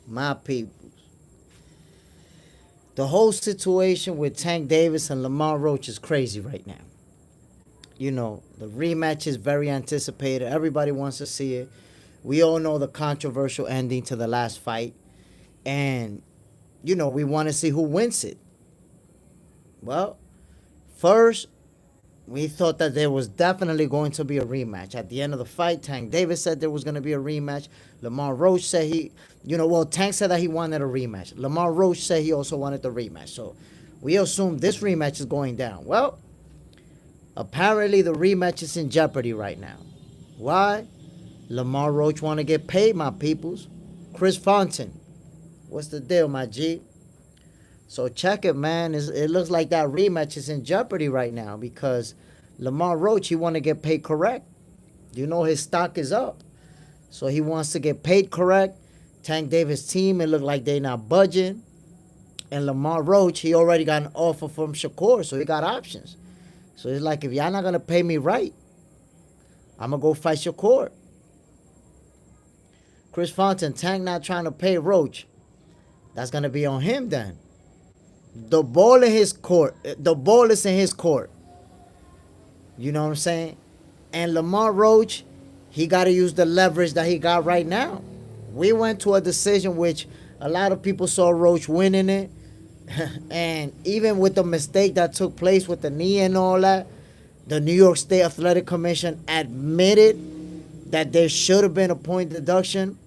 My people. The whole situation with Tank Davis and Lamont Roach is crazy right now. You know, the rematch is very anticipated. Everybody wants to see it. We all know the controversial ending to the last fight. And, you know, we want to see who wins it. Well, first, we thought that there was definitely going to be a rematch. At the end of the fight, Tank Davis said there was going to be a rematch. Lamont Roach said Tank said that he wanted a rematch. Lamont Roach said he also wanted the rematch. So we assume this rematch is going down. Well, apparently the rematch is in jeopardy right now. Why? Lamont Roach want to get paid, my peoples. Chris Fontaine, what's the deal, my G? So check it, man. It looks like that rematch is in jeopardy right now because Lamont Roach, he want to get paid correct. You know his stock is up. So he wants to get paid correct. Tank Davis' team, it look like they not budging. And Lamont Roach, he already got an offer from Shakur, so he got options. So it's like, if y'all not going to pay me right, I'm going to go fight Shakur. Chris Fontaine, Tank not trying to pay Roach. That's going to be on him then. The ball in his court. The ball is in his court. You know what I'm saying? And Lamont Roach, he got to use the leverage that he got right now. We went to a decision which a lot of people saw Roach winning it. And even with the mistake that took place with the knee and all that, the New York State Athletic Commission admitted that there should have been a point deduction,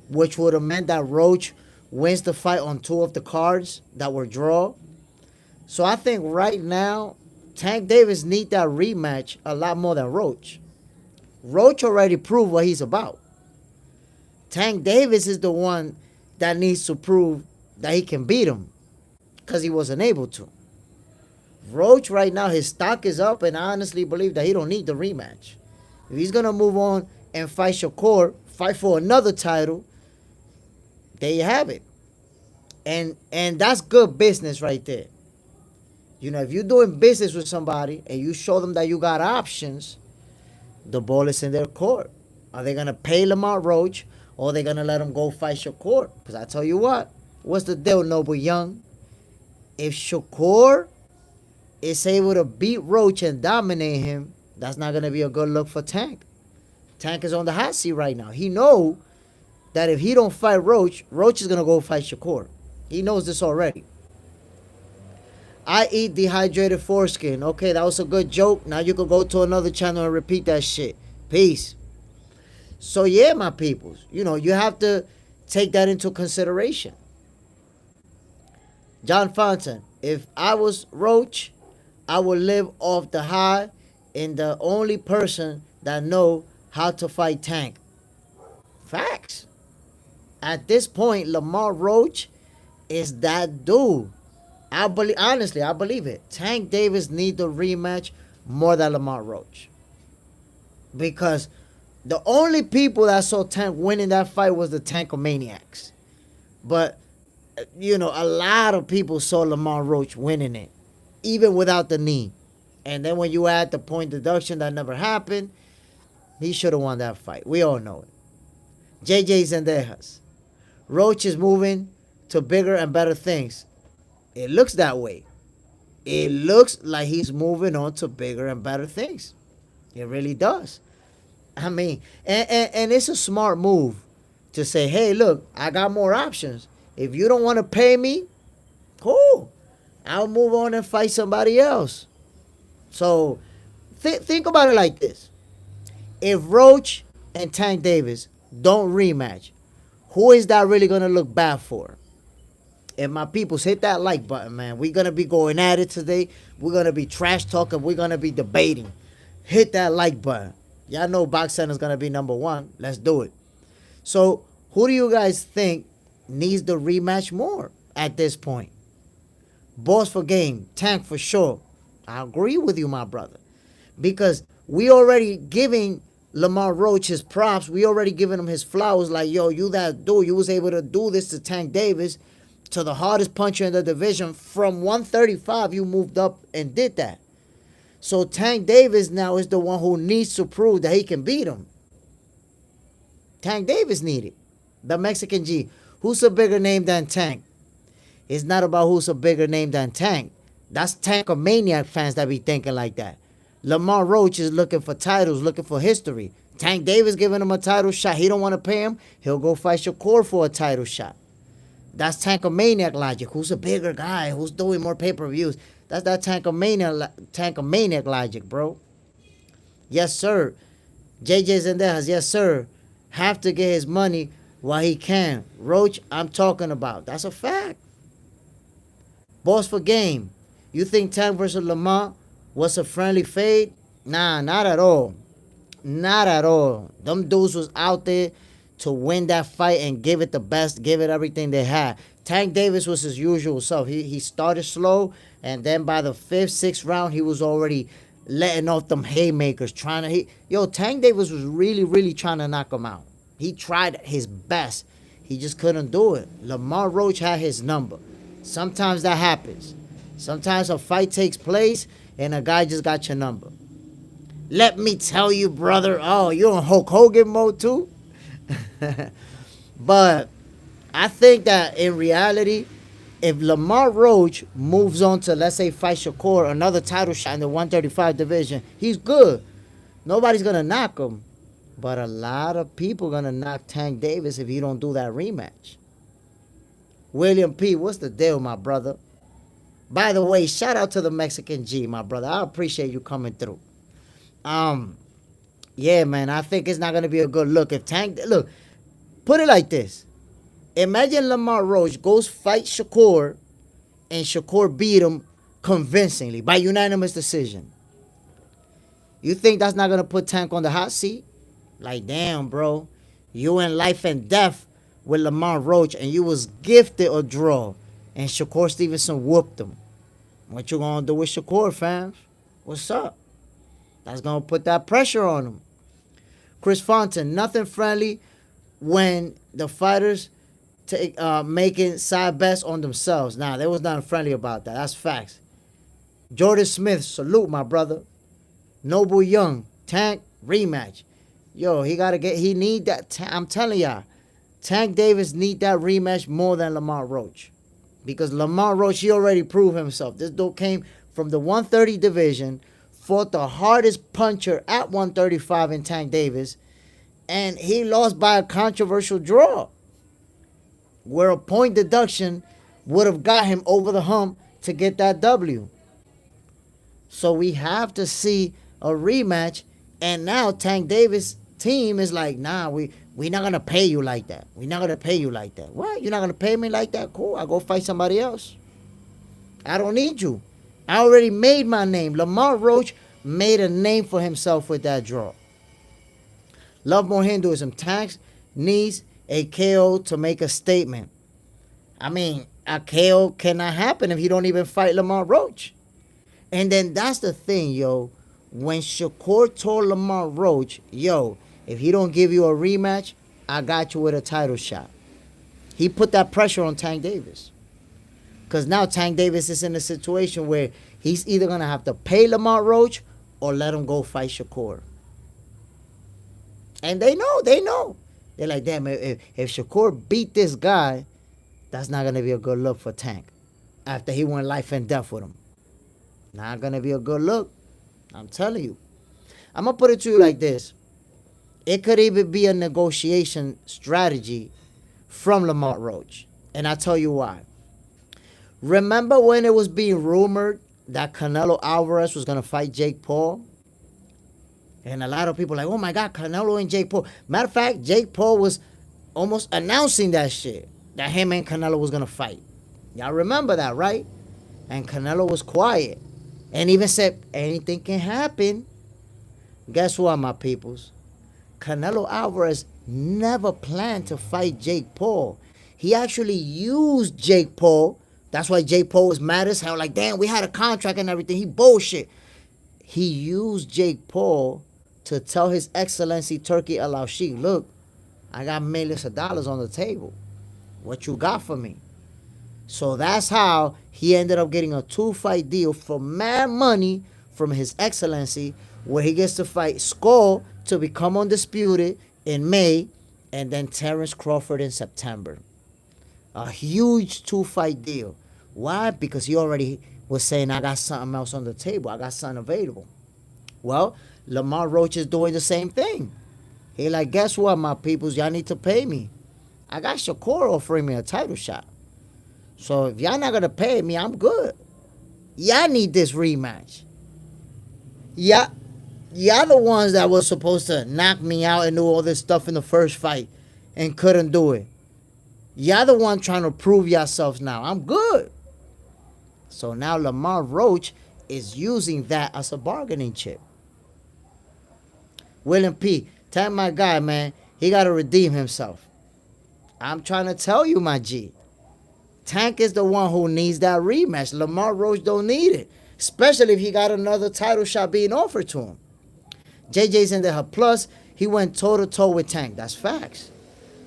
which would have meant that Roach wins the fight on two of the cards that were draw. So I think right now, Tank Davis need that rematch a lot more than Roach. Roach already proved what he's about. Tank Davis is the one that needs to prove that he can beat him because he wasn't able to. Roach right now, his stock is up, and I honestly believe that he don't need the rematch. If he's going to move on and fight Shakur, fight for another title, there you have it. And that's good business right there. You know, if you're doing business with somebody and you show them that you got options, the ball is in their court. Are they going to pay Lamont Roach or are they going to let him go fight Shakur? Because I tell you what, what's the deal, Noble Young? If Shakur is able to beat Roach and dominate him, that's not going to be a good look for Tank. Tank is on the hot seat right now. He know that if he don't fight Roach, Roach is going to go fight Shakur. He knows this already. I eat dehydrated foreskin. Okay, that was a good joke. Now you can go to another channel and repeat that shit. Peace. So yeah, my peoples, you know, you have to take that into consideration. John Fontaine, if I was Roach, I would live off the high and the only person that know how to fight Tank. Facts. At this point, Lamont Roach is that dude. I believe it. Tank Davis need the rematch more than Lamont Roach. Because the only people that saw Tank winning that fight was the Tankomaniacs. But, you know, a lot of people saw Lamont Roach winning it, even without the knee. And then when you add the point deduction that never happened, he should have won that fight. We all know it. JJ Zendejas. Roach is moving to bigger and better things. It looks that way. It looks like he's moving on to bigger and better things. It really does. I mean, and it's a smart move to say, hey, look, I got more options. If you don't want to pay me, cool. I'll move on and fight somebody else. So think about it like this. If Roach and Tank Davis don't rematch, who is that really going to look bad for? And my peoples, hit that like button, man. We're going to be going at it today. We're going to be trash talking. We're going to be debating. Hit that like button. Y'all know Box Center is going to be number one. Let's do it. So who do you guys think needs the rematch more at this point? Boss for game. Tank for sure. I agree with you, my brother. Because we already giving Lamont Roach his props. We already giving him his flowers. Like, yo, you that dude. You was able to do this to Tank Davis, to the hardest puncher in the division. From 135, you moved up and did that. So Tank Davis now is the one who needs to prove that he can beat him. Tank Davis needed. The Mexican G. Who's a bigger name than Tank? It's not about who's a bigger name than Tank. That's Tankomaniac fans that be thinking like that. Lamont Roach is looking for titles, looking for history. Tank Davis giving him a title shot. He don't want to pay him. He'll go fight Shakur for a title shot. That's Tankomaniac logic. Who's a bigger guy? Who's doing more pay-per-views? That's that Tankomaniac logic, bro. Yes, sir. JJ Zendejas, yes, sir. Have to get his money while he can. Roach, I'm talking about. That's a fact. Boss for game. You think Tank versus Lamont was a friendly fade? Nah, not at all. Not at all. Them dudes was out there to win that fight and give it the best, give it everything they had. Tank Davis was his usual self. He started slow, and then by the 5th, 6th round, he was already letting off them haymakers, Tank Davis was really, really trying to knock him out. He tried his best. He just couldn't do it. Lamont Roach had his number. Sometimes that happens. Sometimes a fight takes place, and a guy just got your number. Let me tell you, brother. Oh, you're in Hulk Hogan mode too? But I think that in reality, if Lamont Roach moves on to, let's say, fight Shakur, another title shot in the 135 division, he's good. Nobody's going to knock him. But a lot of people going to knock Tank Davis if he don't do that rematch. William P., what's the deal, my brother? By the way, shout out to the Mexican G, my brother. I appreciate you coming through. Yeah, man, I think it's not going to be a good look. If Tank, look, put it like this. Imagine Lamont Roach goes fight Shakur, and Shakur beat him convincingly by unanimous decision. You think that's not going to put Tank on the hot seat? Like, damn, bro. You in life and death with Lamont Roach, and you was gifted a draw, and Shakur Stevenson whooped him. What you going to do with Shakur, fam? What's up? That's going to put that pressure on him. Chris Fontaine, nothing friendly when the fighters making side bets on themselves. Nah, there was nothing friendly about that. That's facts. Jordan Smith, salute, my brother. Noble Young, Tank, rematch. Yo, he need that. I'm telling y'all, Tank Davis need that rematch more than Lamont Roach. Because Lamont Roach, he already proved himself. This dude came from the 130 division, fought the hardest puncher at 135 in Tank Davis, and he lost by a controversial draw, where a point deduction would have got him over the hump to get that W. So we have to see a rematch, and now Tank Davis' team is like, nah, we're not going to pay you like that. We're not going to pay you like that. What? You're not going to pay me like that? Cool, I'll go fight somebody else. I don't need you. I already made my name. Lamont Roach made a name for himself with that draw. Love more Hinduism. Tank needs a KO to make a statement. I mean, a KO cannot happen if you don't even fight Lamont Roach. And then that's the thing, yo. When Shakur told Lamont Roach, yo, if he don't give you a rematch, I got you with a title shot. He put that pressure on Tank Davis. Because now Tank Davis is in a situation where he's either going to have to pay Lamont Roach or let him go fight Shakur. And they know. They're like, damn, if Shakur beat this guy, that's not going to be a good look for Tank. After he went life and death with him. Not going to be a good look. I'm telling you. I'm going to put it to you like this. It could even be a negotiation strategy from Lamont Roach. And I'll tell you why. Remember when it was being rumored that Canelo Alvarez was going to fight Jake Paul? And a lot of people like, oh my God, Canelo and Jake Paul. Matter of fact, Jake Paul was almost announcing that shit. That him and Canelo was going to fight. Y'all remember that, right? And Canelo was quiet. And even said, anything can happen. Guess what, my peoples? Canelo Alvarez never planned to fight Jake Paul. He actually used Jake Paul. That's why Jake Paul was mad as hell. Like, damn, we had a contract and everything. He bullshit. He used Jake Paul to tell His Excellency Turki Al-Sheikh, look, I got millions of dollars on the table. What you got for me? So that's how he ended up getting a 2-fight deal for mad money from His Excellency, where he gets to fight Skull to become undisputed in May, and then Terence Crawford in September. A huge 2-fight deal. Why? Because he already was saying, I got something else on the table. I got something available. Well, Lamont Roach is doing the same thing. He like, guess what, my peoples? Y'all need to pay me. I got Shakur offering me a title shot. So if y'all not going to pay me, I'm good. Y'all need this rematch. Y'all the ones that was supposed to knock me out and do all this stuff in the first fight and couldn't do it. Y'all the one trying to prove yourselves now. I'm good. So now Lamont Roach is using that as a bargaining chip. William P. Tell my guy, man, he got to redeem himself. I'm trying to tell you, my G. Tank is the one who needs that rematch. Lamont Roach don't need it. Especially if he got another title shot being offered to him. JJ's in there. Plus, he went toe-to-toe with Tank. That's facts.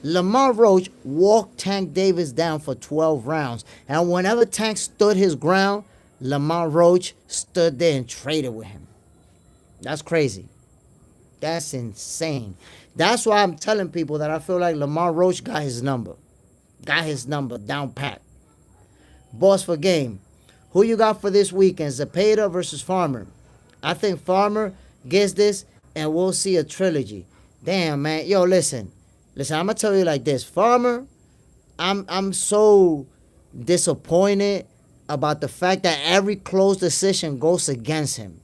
Lamont Roach walked Tank Davis down for 12 rounds. And whenever Tank stood his ground, Lamont Roach stood there and traded with him. That's crazy. That's insane. That's why I'm telling people that I feel like Lamont Roach got his number. Got his number down pat. Boss for game. Who you got for this weekend? Zepeda versus Farmer. I think Farmer gets this and we'll see a trilogy. Damn, man. Yo, listen, I'm going to tell you like this. Farmer, I'm so disappointed about the fact that every close decision goes against him.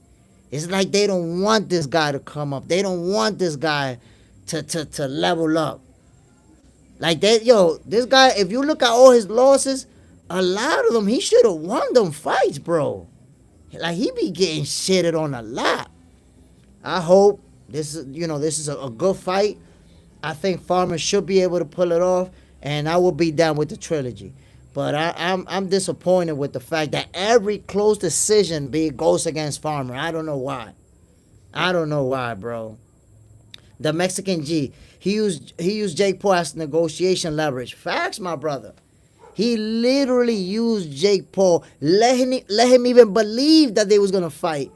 It's like they don't want this guy to come up. They don't want this guy to level up. Like that, this guy, if you look at all his losses, a lot of them, he should have won them fights, bro. Like, he be getting shitted on a lot. I hope this is a good fight. I think Farmer should be able to pull it off, and I will be down with the trilogy. But I'm disappointed with the fact that every close decision goes against Farmer. I don't know why, bro. The Mexican G, he used Jake Paul as negotiation leverage. Facts, my brother. He literally used Jake Paul, let him even believe that they was gonna fight.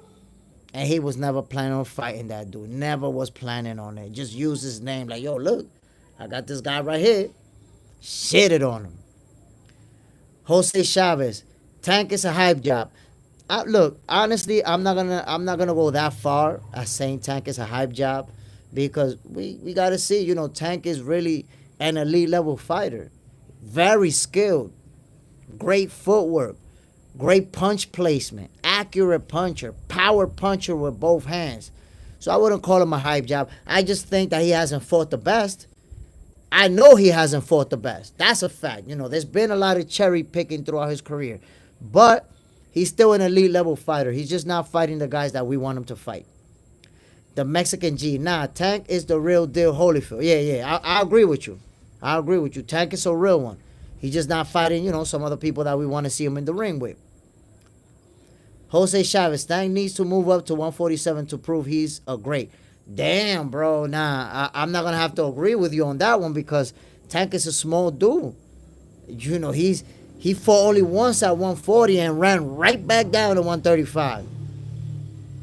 And he was never planning on fighting that dude. Never was planning on it. Just used his name like, yo, look, I got this guy right here. Shitted on him. Jose Chavez, Tank is a hype job. Look, honestly, I'm not gonna go that far as saying Tank is a hype job, because we gotta see, Tank is really an elite level fighter. Very skilled, great footwork, great punch placement, accurate puncher, power puncher with both hands. So I wouldn't call him a hype job. I just think that he hasn't fought the best. I know he hasn't fought the best. That's a fact. There's been a lot of cherry picking throughout his career. But he's still an elite level fighter. He's just not fighting the guys that we want him to fight. The Mexican G. Tank is the real deal Holyfield. Yeah. I agree with you. Tank is a real one. He's just not fighting, some other people that we want to see him in the ring with. Jose Chavez, Tank needs to move up to 147 to prove he's a great. Damn, bro. I'm not going to have to agree with you on that one, because Tank is a small dude. He fought only once at 140 and ran right back down to 135.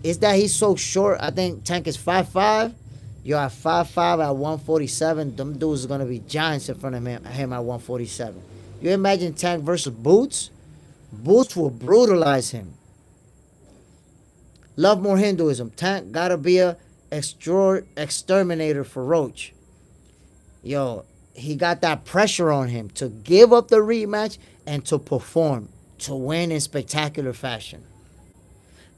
Is that he's so short? I think Tank is 5'5". You're at 5'5" at 147. Them dudes are going to be giants in front of him at 147. You imagine Tank versus Boots? Boots will brutalize him. Love more Hinduism. Tank got to be a exterminator for Roach. He got that pressure on him to give up the rematch and to perform, to win in spectacular fashion.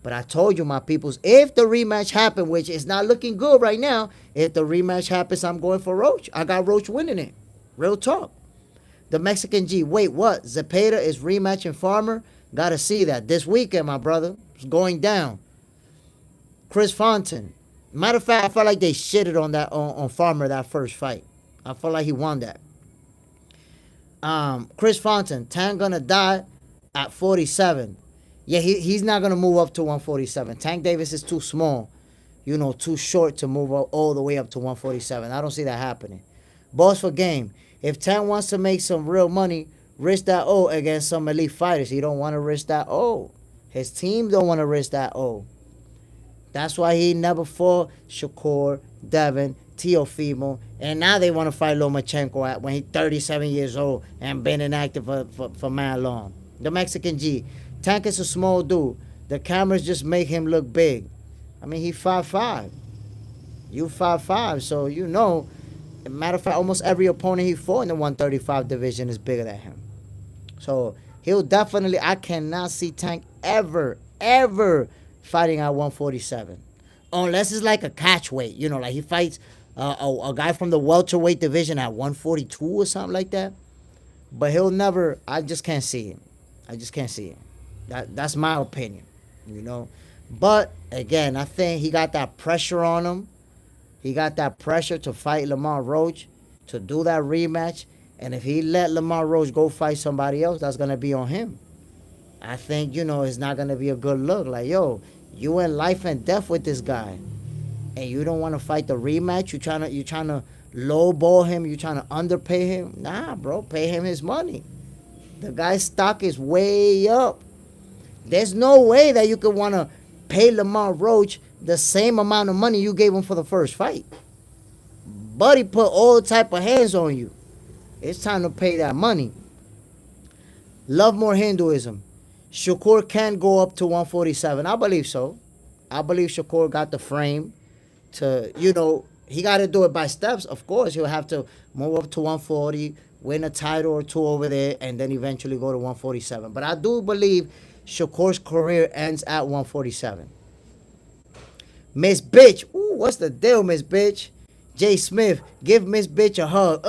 But I told you, my peoples, if the rematch happened, which is not looking good right now, if the rematch happens, I'm going for Roach. I got Roach winning it. Real talk. The Mexican G. Wait, what? Zepeda is rematching Farmer? Gotta see that. This weekend, my brother. It's going down. Chris Fontaine. Matter of fact, I felt like they shitted on that on Farmer that first fight. I felt like he won that. Chris Fontaine. Tank gonna die at 47. Yeah, he's not going to move up to 147. Tank Davis is too small, too short to move up all the way up to 147. I don't see that happening. Boss for game. If Tank wants to make some real money, risk that O against some elite fighters. He don't want to risk that O. His team don't want to risk that O. That's why he never fought Shakur, Devin, Teofimo, and now they want to fight Lomachenko when he's 37 years old and been inactive for man long. The Mexican G. Tank is a small dude. The cameras just make him look big. I mean, he 5'5". You 5'5", so you know. Matter of fact, almost every opponent he fought in the 135 division is bigger than him. So he'll definitely. I cannot see Tank ever fighting at 147, unless it's like a catch weight. You know, like he fights a guy from the welterweight division at 142 or something like that. But he'll never. I just can't see him. I just can't see him. That's my opinion. You know. But again, I think he got that pressure on him. He got that pressure to fight Lamont Roach, to do that rematch. And if he let Lamont Roach go fight somebody else, that's going to be on him. I think, you know, it's not going to be a good look. Like, yo, you in life and death with this guy. And you don't want to fight the rematch. You're trying to lowball him. You're trying to underpay him. Nah, bro, pay him his money. The guy's stock is way up. There's no way that you could want to pay Lamont Roach the same amount of money you gave him for the first fight. Buddy put all type of hands on you. It's time to pay that money. Love more Hinduism. Shakur can go up to 147. I believe so. I believe Shakur got the frame to, you know, he got to do it by steps. Of course, he'll have to move up to 140, win a title or two over there, and then eventually go to 147. But I do believe Shakur's career ends at 147. Miss Bitch. Ooh, what's the deal, Miss Bitch? Jay Smith, give Miss Bitch a hug.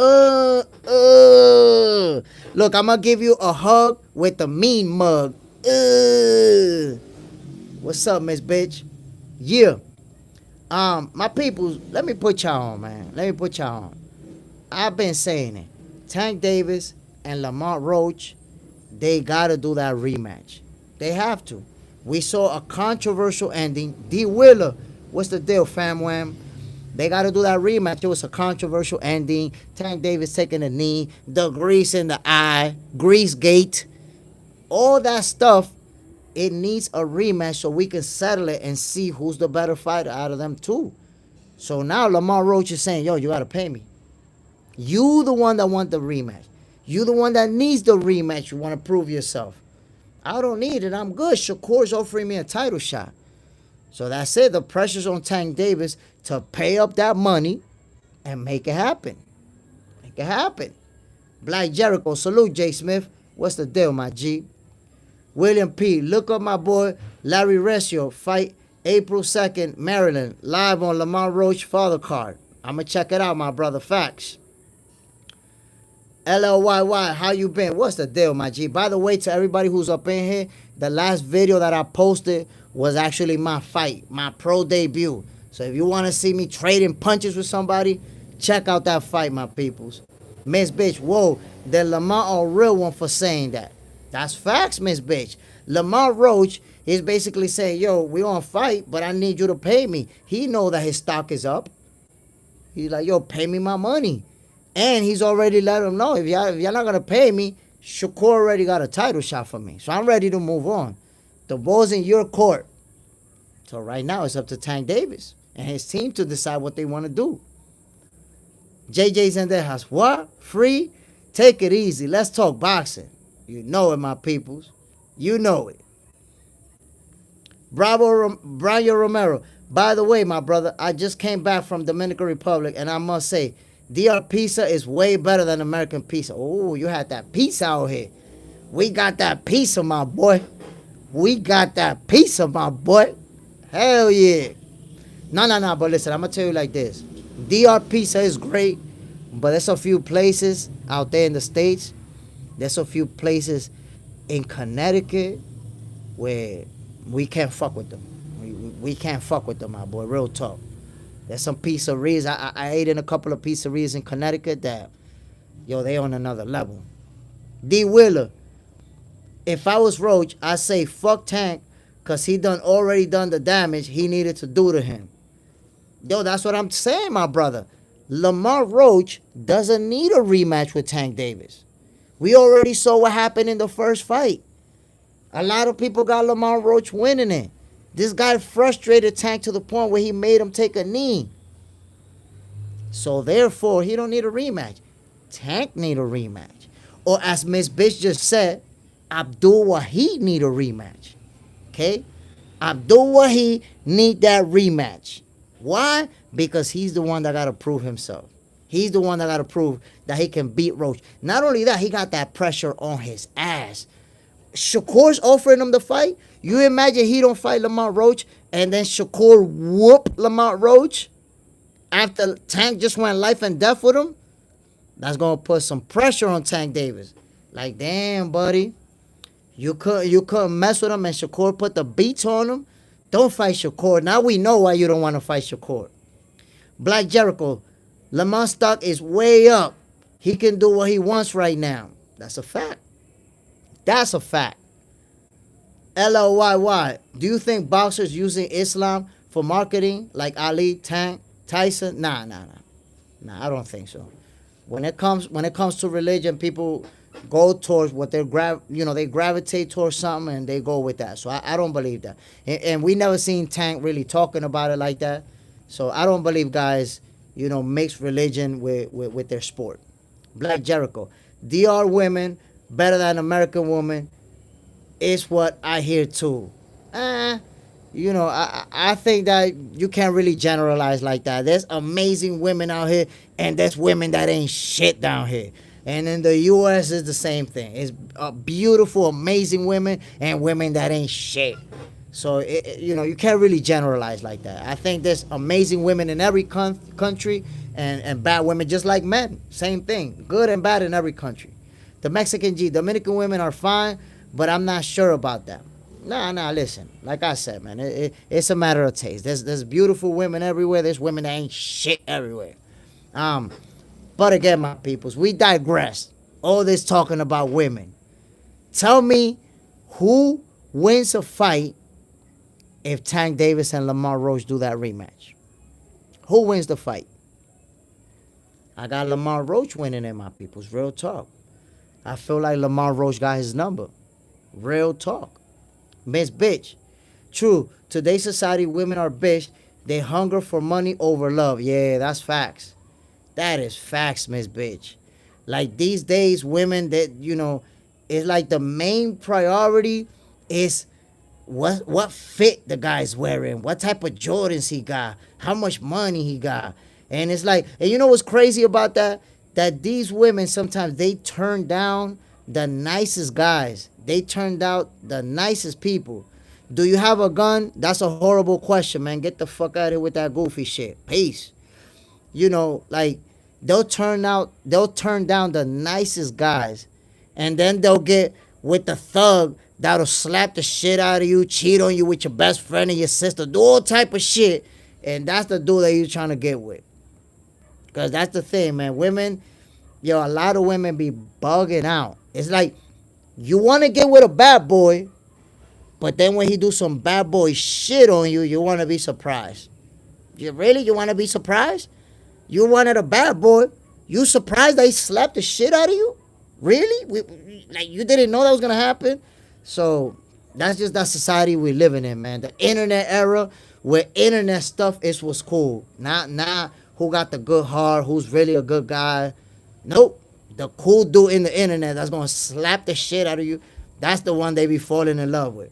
Look, I'm going to give you a hug with the mean mug. What's up, Miss Bitch? Yeah. My peoples, let me put y'all on, man. Let me put y'all on. I've been saying it. Tank Davis and Lamont Roach, they got to do that rematch. They have to. We saw a controversial ending. D. Willer, what's the deal, fam wham? They got to do that rematch. It was a controversial ending. Tank Davis taking a knee. The grease in the eye. Grease gate. All that stuff. It needs a rematch so we can settle it and see who's the better fighter out of them two. So now Lamont Roach is saying, yo, you got to pay me. You the one that want the rematch. You the one that needs the rematch. You want to prove yourself. I don't need it. I'm good. Shakur's offering me a title shot. So that's it. The pressure's on Tank Davis to pay up that money and make it happen. Make it happen. Black Jericho, salute Jay Smith. What's the deal, my G? William P. Look up my boy Larry Resio. Fight April 2nd, Maryland. Live on Lamont Roach Father Card. I'm going to check it out, my brother. Facts. LLYY, how you been? What's the deal, my G? By the way, to everybody who's up in here, the last video that I posted was actually my fight, my pro debut. So if you want to see me trading punches with somebody, check out that fight, my peoples. Miss Bitch, whoa, the Lamont a real one for saying that. That's facts, Miss Bitch. Lamont Roach is basically saying, yo, we gonna fight, but I need you to pay me. He know that his stock is up. He's like, yo, pay me my money. And he's already let him know, if y'all not gonna pay me, Shakur already got a title shot for me. So I'm ready to move on. The ball's in your court. So right now it's up to Tank Davis and his team to decide what they want to do. JJ's in their house. What? Free? Take it easy. Let's talk boxing. You know it, my peoples. You know it. Brian Romero. By the way, my brother, I just came back from Dominican Republic, and I must say, DR pizza is way better than American pizza. Oh, you had that pizza out here. We got that pizza, my boy. We got that pizza, my boy. Hell yeah. No, but listen, I'm going to tell you like this. DR pizza is great, but there's a few places out there in the States. There's a few places in Connecticut where we can't fuck with them. We can't fuck with them, my boy. Real talk. There's some pizzerias. I ate in a couple of pizzerias in Connecticut that, yo, they on another level. D. Wheeler. If I was Roach, I'd say fuck Tank because he already done the damage he needed to do to him. Yo, that's what I'm saying, my brother. Lamont Roach doesn't need a rematch with Tank Davis. We already saw what happened in the first fight. A lot of people got Lamont Roach winning it. This guy frustrated Tank to the point where he made him take a knee. So therefore, he don't need a rematch. Tank need a rematch. Or as Miss Bitch just said, Abdul Wahid need a rematch. Okay? Abdul Wahid need that rematch. Why? Because he's the one that got to prove himself. He's the one that got to prove that he can beat Roach. Not only that, he got that pressure on his ass. Shakur's offering him the fight. You imagine he don't fight Lamont Roach and then Shakur whoop Lamont Roach after Tank just went life and death with him? That's gonna put some pressure on Tank Davis. Like, damn, buddy, you couldn't mess with him, and Shakur put the beats on him. Don't fight Shakur. Now we know why you don't want to fight Shakur. Black Jericho, Lamont's stock is way up. He can do what he wants right now. That's a fact. That's a fact. LLYY, do you think boxers using Islam for marketing like Ali, Tank, Tyson? Nah, I don't think so. When it comes to religion, people go towards what they gravitate towards something and they go with that. So I don't believe that. And we never seen Tank really talking about it like that. So I don't believe guys, mix religion with their sport. Black Jericho, DR women better than American women is what I hear too. I think that you can't really generalize like that. There's amazing women out here, and there's women that ain't shit down here. And in the U.S., it's the same thing. It's beautiful, amazing women, and women that ain't shit. So, you can't really generalize like that. I think there's amazing women in every country, and bad women just like men. Same thing. Good and bad in every country. The Mexican Dominican women are fine, but I'm not sure about that. Nah, listen. Like I said, man, it's a matter of taste. There's beautiful women everywhere. There's women that ain't shit everywhere. But again, my peoples, we digress. All this talking about women. Tell me who wins a fight if Tank Davis and Lamont Roach do that rematch. Who wins the fight? I got Lamont Roach winning it, my peoples. Real talk. I feel like Lamont Roach got his number. Real talk. Miss Bitch. True, today's society, women are bitch. They hunger for money over love. Yeah, that's facts. That is facts, Miss Bitch. Like these days, women that, it's like the main priority is what fit the guy's wearing, what type of Jordans he got, how much money he got. And it's like, and you know what's crazy about that? That these women sometimes they turn down the nicest guys. They turned out the nicest people. Do you have a gun? That's a horrible question, man. Get the fuck out of here with that goofy shit. Peace. Like they'll turn down the nicest guys, and then they'll get with the thug that'll slap the shit out of you, cheat on you with your best friend and your sister, do all type of shit, and that's the dude that you're trying to get with. Cause that's the thing, man. Women, a lot of women be bugging out. It's like you want to get with a bad boy, but then when he do some bad boy shit on you, you want to be surprised. You want to be surprised? You wanted a bad boy. You surprised that he slapped the shit out of you? Really? Like you didn't know that was gonna happen? So that's just that society we're living in, man. The internet era, where internet stuff is what's cool. Not who got the good heart, who's really a good guy. Nope. The cool dude in the internet that's gonna slap the shit out of you, that's the one they be falling in love with.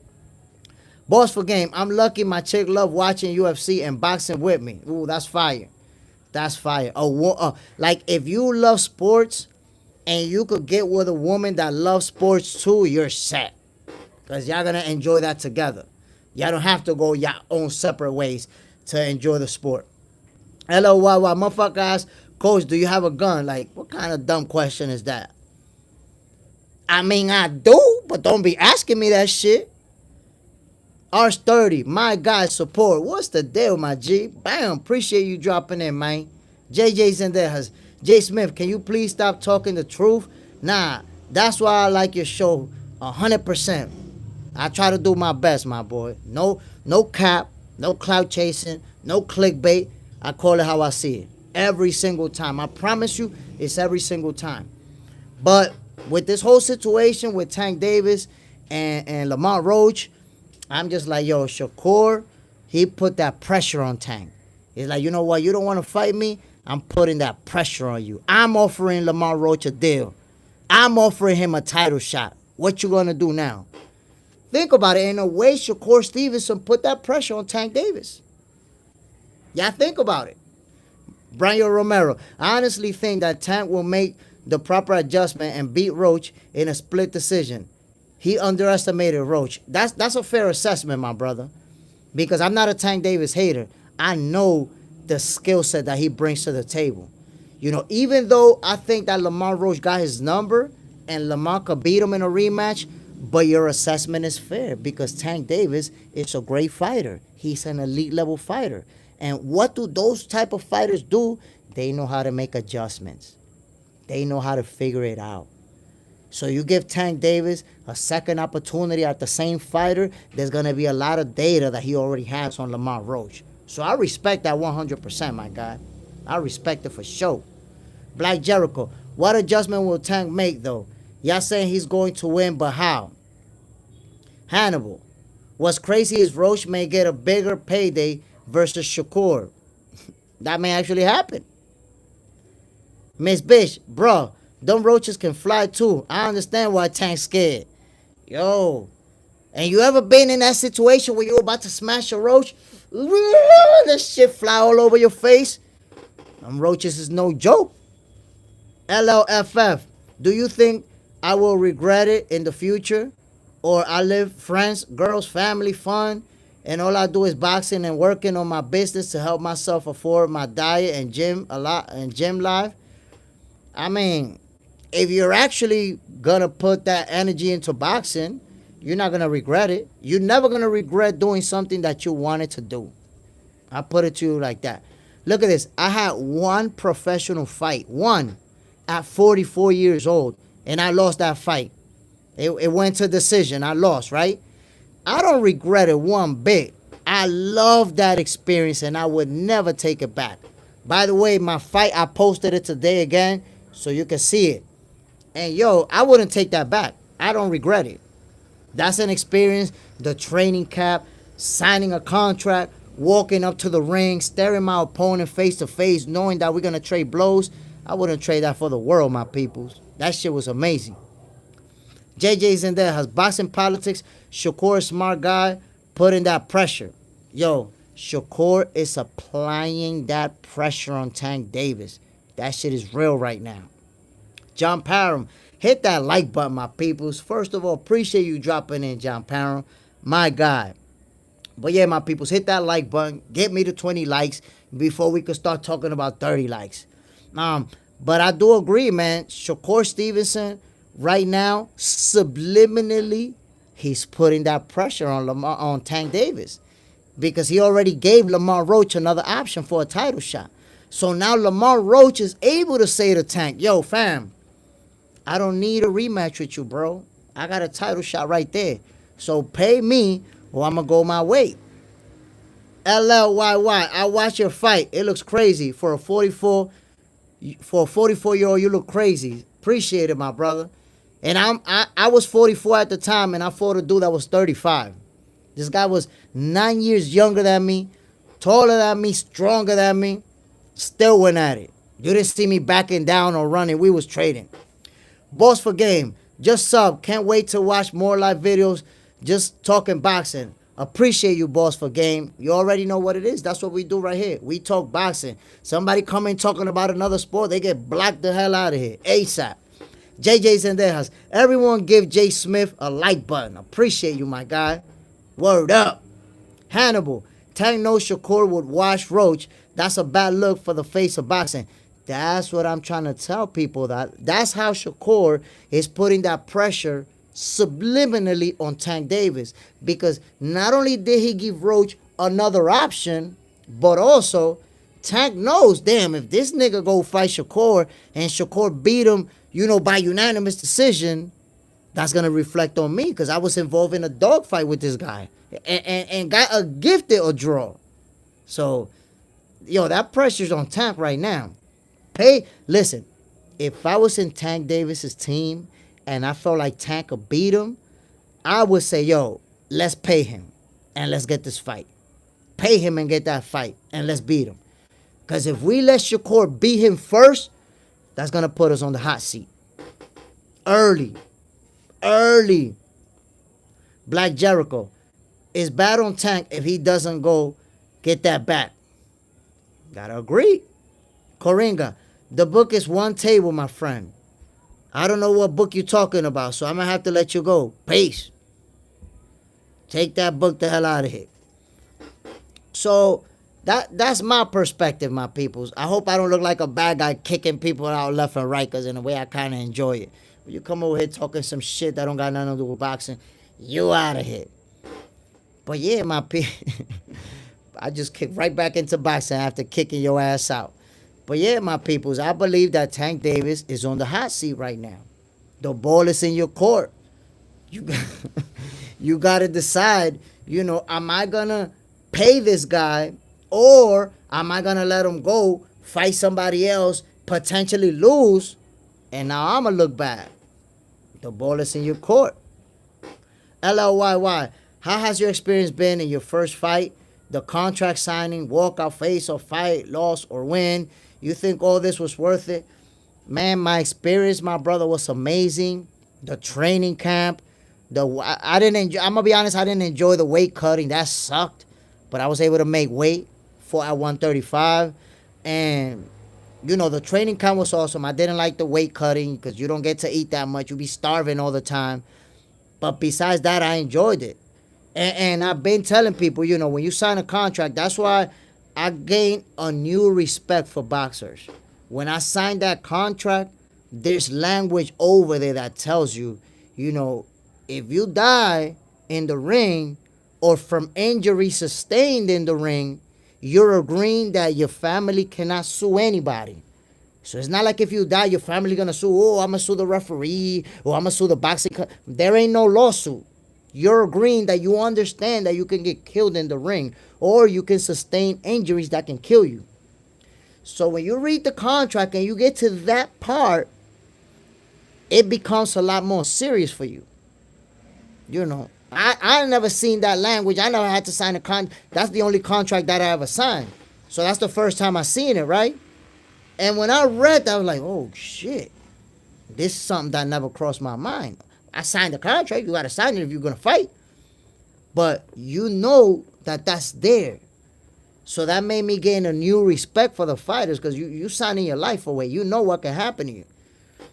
Boss for game. I'm lucky my chick love watching UFC and boxing with me. Ooh, that's fire. That's fire. Like if you love sports and you could get with a woman that loves sports too, you're set. Because y'all gonna enjoy that together. Y'all don't have to go your own separate ways to enjoy the sport. LOYY, motherfucker asked, Coach, do you have a gun? Like, what kind of dumb question is that? I mean, I do, but don't be asking me that shit. Arch30, my guy support. What's the deal, my G? Bam, appreciate you dropping in, man. JJ's in there. J Smith, can you please stop talking the truth? Nah, that's why I like your show 100%. I try to do my best, my boy. No cap, no clout chasing, no clickbait. I call it how I see it. Every single time. I promise you, it's every single time. But with this whole situation with Tank Davis and Lamont Roach, I'm just like, yo, Shakur, he put that pressure on Tank. He's like, you know what? You don't want to fight me? I'm putting that pressure on you. I'm offering Lamont Roach a deal. I'm offering him a title shot. What you gonna do now? Think about it. In a way, Shakur Stevenson put that pressure on Tank Davis. Y'all think about it. Brian Romero. I honestly think that Tank will make the proper adjustment and beat Roach in a split decision. He underestimated Roach. That's a fair assessment, my brother. Because I'm not a Tank Davis hater. I know the skill set that he brings to the table. You know, even though I think that Lamont Roach got his number and Lamont could beat him in a rematch, but your assessment is fair because Tank Davis is a great fighter. He's an elite level fighter. And what do those type of fighters do? They know how to make adjustments. They know how to figure it out. So you give Tank Davis a second opportunity at the same fighter, there's going to be a lot of data that he already has on Lamont Roach. So I respect that 100%, my guy. I respect it for sure. Black Jericho, what adjustment will Tank make, though? Y'all saying he's going to win, but how? Hannibal, what's crazy is Roach may get a bigger payday versus Shakur. That may actually happen. Miss Bish, bro, them roaches can fly too. I understand why Tank's scared. Yo, and you ever been in that situation where you're about to smash a roach? This shit fly all over your face. Them roaches is no joke. LLFF, do you think I will regret it in the future? Or I live friends, girls, family, fun, and all I do is boxing and working on my business to help myself afford my diet and gym life? I mean, if you're actually gonna put that energy into boxing, you're not gonna regret it. You're never gonna regret doing something that you wanted to do. I put it to you like that. Look at this. I had one professional fight, one, at 44 years old, and I lost that fight. It went to decision. I lost, right? I don't regret it one bit. I love that experience, and I would never take it back. By the way, my fight, I posted it today again, so you can see it. And yo, I wouldn't take that back. I don't regret it. That's an experience. The training camp, signing a contract, walking up to the ring, staring my opponent face to face, knowing that we're going to trade blows. I wouldn't trade that for the world, my peoples. That shit was amazing. JJ's in there. Has boxing politics. Shakur, smart guy, putting that pressure. Yo, Shakur is applying that pressure on Tank Davis. That shit is real right now. John Parham, hit that like button, my peoples. First of all, appreciate you dropping in, John Parham. My guy. But yeah, my peoples, hit that like button. Get me to 20 likes before we could start talking about 30 likes. But I do agree, man. Shakur Stevenson, right now, subliminally, he's putting that pressure on Tank Davis. Because he already gave Lamont Roach another option for a title shot. So now Lamont Roach is able to say to Tank, yo, fam, I don't need a rematch with you, bro. I got a title shot right there. So pay me or I'm going to go my way. LLYY, I watched your fight. It looks crazy. For a 44-year-old, you look crazy. Appreciate it, my brother. And I was 44 at the time, and I fought a dude that was 35. This guy was 9 years younger than me, taller than me, stronger than me. Still went at it. You didn't see me backing down or running. We was trading. Boss for Game. Just sub. Can't wait to watch more live videos. Just talking boxing. Appreciate you, Boss for Game. You already know what it is. That's what we do right here. We talk boxing. Somebody come in talking about another sport, they get blocked the hell out of here. ASAP. JJ's in there. Has everyone give Jay Smith a like button. Appreciate you, my guy. Word up. Hannibal. Tank knows Shakur would wash Roach. That's a bad look for the face of boxing. That's what I'm trying to tell people. That's how Shakur is putting that pressure subliminally on Tank Davis. Because not only did he give Roach another option, but also Tank knows, damn, if this nigga go fight Shakur and Shakur beat him, by unanimous decision, that's going to reflect on me because I was involved in a dogfight with this guy and got a gifted a draw. So, that pressure's on Tank right now. Listen, if I was in Tank Davis's team and I felt like Tank could beat him, I would say, let's pay him and let's get this fight. Pay him and get that fight and let's beat him. Because if we let Shakur beat him first, that's going to put us on the hot seat. Early. Early. Black Jericho. It's bad on Tank if he doesn't go get that back. Gotta agree. Coringa. The book is one table, my friend. I don't know what book you're talking about, so I'm going to have to let you go. Peace. Take that book the hell out of here. So that's my perspective, my peoples. I hope I don't look like a bad guy kicking people out left and right, because in a way I kind of enjoy it. When you come over here talking some shit that don't got nothing to do with boxing, you out of here. But yeah, my people, I just kicked right back into boxing after kicking your ass out. But yeah, my peoples, I believe that Tank Davis is on the hot seat right now. The ball is in your court. You got to decide, am I going to pay this guy, or am I going to let him go, fight somebody else, potentially lose, and now I'm going to look bad? The ball is in your court. LLYY, how has your experience been in your first fight? The contract signing, walkout, face or fight, loss or win? You think all this was worth it? Man, my experience, my brother, was amazing. The training camp, I didn't enjoy. I'm gonna be honest, I didn't enjoy the weight cutting. That sucked, but I was able to make weight for at 135, and the training camp was awesome. I didn't like the weight cutting because you don't get to eat that much. You be starving all the time. But besides that, I enjoyed it. And I've been telling people, when you sign a contract, that's why I gained a new respect for boxers. When I signed that contract, there's language over there that tells you, if you die in the ring or from injury sustained in the ring, you're agreeing that your family cannot sue anybody. So it's not like if you die, your family going to sue, I'm going to sue the referee, or I'm going to sue the boxing. There ain't no lawsuit. You're agreeing that you understand that you can get killed in the ring, or you can sustain injuries that can kill you. So when you read the contract and you get to that part, it becomes a lot more serious for you. I never seen that language. I never had to sign a contract. That's the only contract that I ever signed. So that's the first time I seen it, right? And when I read that, I was like, oh, shit. This is something that never crossed my mind. I signed the contract. You got to sign it if you're going to fight. But you know that that's there. So that made me gain a new respect for the fighters, because you signing your life away. You know what can happen to you.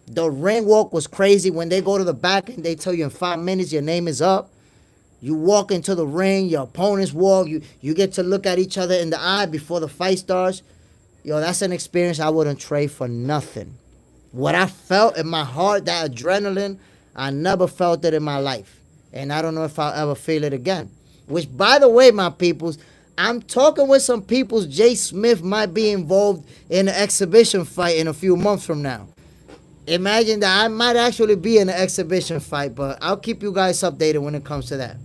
The ring walk was crazy. When they go to the back and they tell you in 5 minutes your name is up. You walk into the ring, your opponents walk. You get to look at each other in the eye before the fight starts. Yo, that's an experience I wouldn't trade for nothing. What I felt in my heart, that adrenaline, I never felt it in my life. And I don't know if I'll ever feel it again. Which, by the way, my peoples, I'm talking with some peoples. Jay Smith might be involved in an exhibition fight in a few months from now. Imagine that I might actually be in an exhibition fight, but I'll keep you guys updated when it comes to that.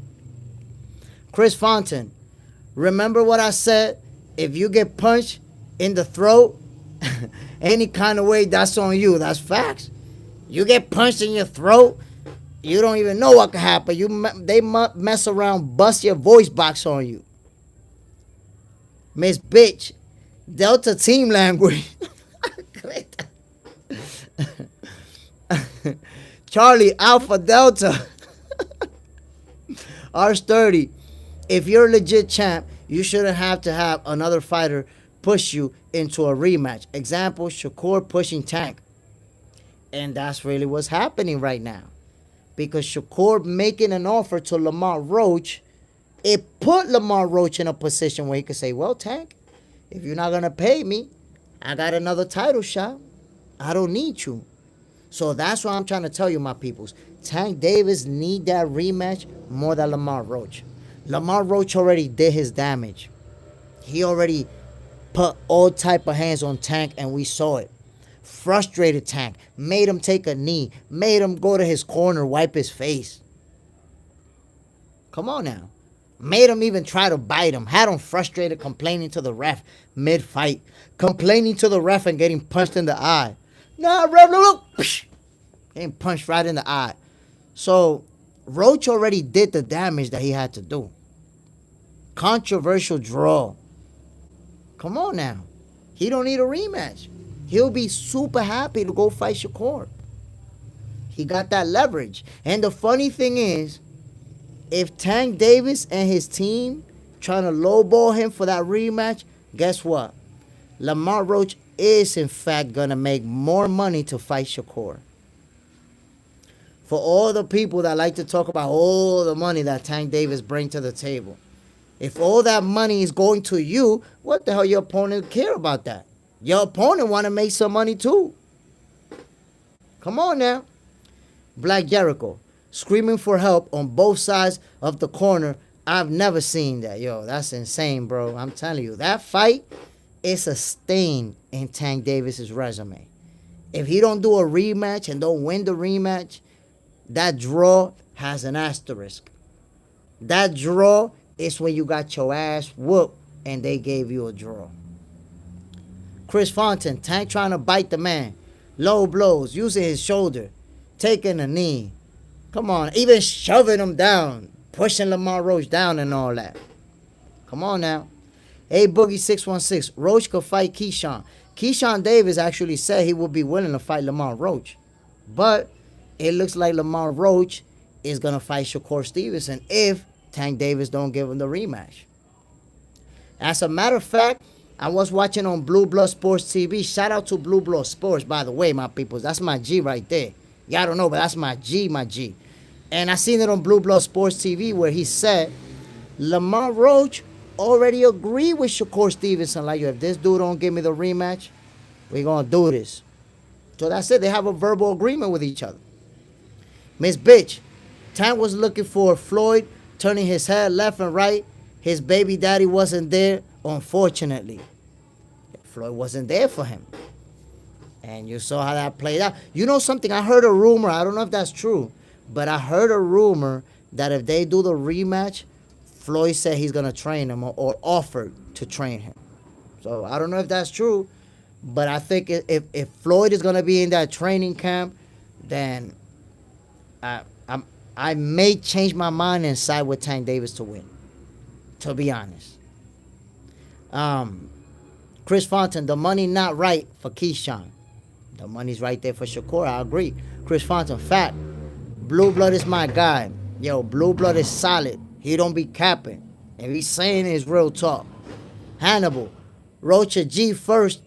Chris Fontaine, remember what I said? If you get punched in the throat, any kind of way, that's on you. That's facts. You get punched in your throat, you don't even know what can happen. They mess around, bust your voice box on you. Miss Bitch, Delta team language. Charlie Alpha Delta. R30. If you're a legit champ, you shouldn't have to have another fighter push you into a rematch. Example, Shakur pushing Tank. And that's really what's happening right now. Because Shakur making an offer to Lamont Roach, it put Lamont Roach in a position where he could say, well, Tank, if you're not going to pay me, I got another title shot. I don't need you. So that's what I'm trying to tell you, my peoples. Tank Davis need that rematch more than Lamont Roach. Lamont Roach already did his damage. He already put all type of hands on Tank, and we saw it. Frustrated Tank. Made him take a knee. Made him go to his corner, wipe his face. Come on now. Made him even try to bite him. Had him frustrated, complaining to the ref mid-fight. Complaining to the ref and getting punched in the eye. Nah, ref, look. Getting punched right in the eye. So, Roach already did the damage that he had to do. Controversial draw. Come on now. He don't need a rematch. He'll be super happy to go fight Shakur. He got that leverage. And the funny thing is, if Tank Davis and his team trying to lowball him for that rematch, guess what? Lamont Roach is in fact gonna make more money to fight Shakur. For all the people that like to talk about all the money that Tank Davis bring to the table, if all that money is going to you, what the hell your opponent care about that? Your opponent want to make some money too. Come on now. Black Jericho screaming for help on both sides of the corner. I've never seen that. Yo, that's insane, bro. I'm telling you, that fight is a stain in Tank Davis's resume. If he don't do a rematch and don't win the rematch, that draw has an asterisk. That draw is when you got your ass whooped and they gave you a draw. Chris Fontaine, Tank trying to bite the man. Low blows, using his shoulder, taking a knee. Come on, even shoving him down, pushing Lamont Roach down and all that. Come on now. A Boogie 616, Roach could fight Keyshawn. Keyshawn Davis actually said he would be willing to fight Lamont Roach. But it looks like Lamont Roach is going to fight Shakur Stevenson if Tank Davis don't give him the rematch. As a matter of fact, I was watching on Blue Blood Sports TV. Shout out to Blue Blood Sports, by the way, my peoples. That's my G right there. Y'all don't know, but that's my G, my G. And I seen it on Blue Blood Sports TV where he said Lamont Roach already agreed with Shakur Stevenson. Like, if this dude don't give me the rematch, we're going to do this. So that's it. They have a verbal agreement with each other. Miss Bitch, Tank was looking for Floyd, turning his head left and right. His baby daddy wasn't there, unfortunately. Floyd wasn't there for him. And you saw how that played out. You know something? I heard a rumor. I don't know if that's true. But I heard a rumor that if they do the rematch, Floyd said he's going to train him or offered to train him. So I don't know if that's true. But I think if Floyd is going to be in that training camp, then I may change my mind and side with Tank Davis to win. To be honest. Chris Fontaine, the money not right for Keyshawn. The money's right there for Shakur. I agree. Chris Fontaine, fact. Blue Blood is my guy. Yo, Blue Blood is solid. He don't be capping. If he's saying it, it's real talk. Hannibal, Roach a G first.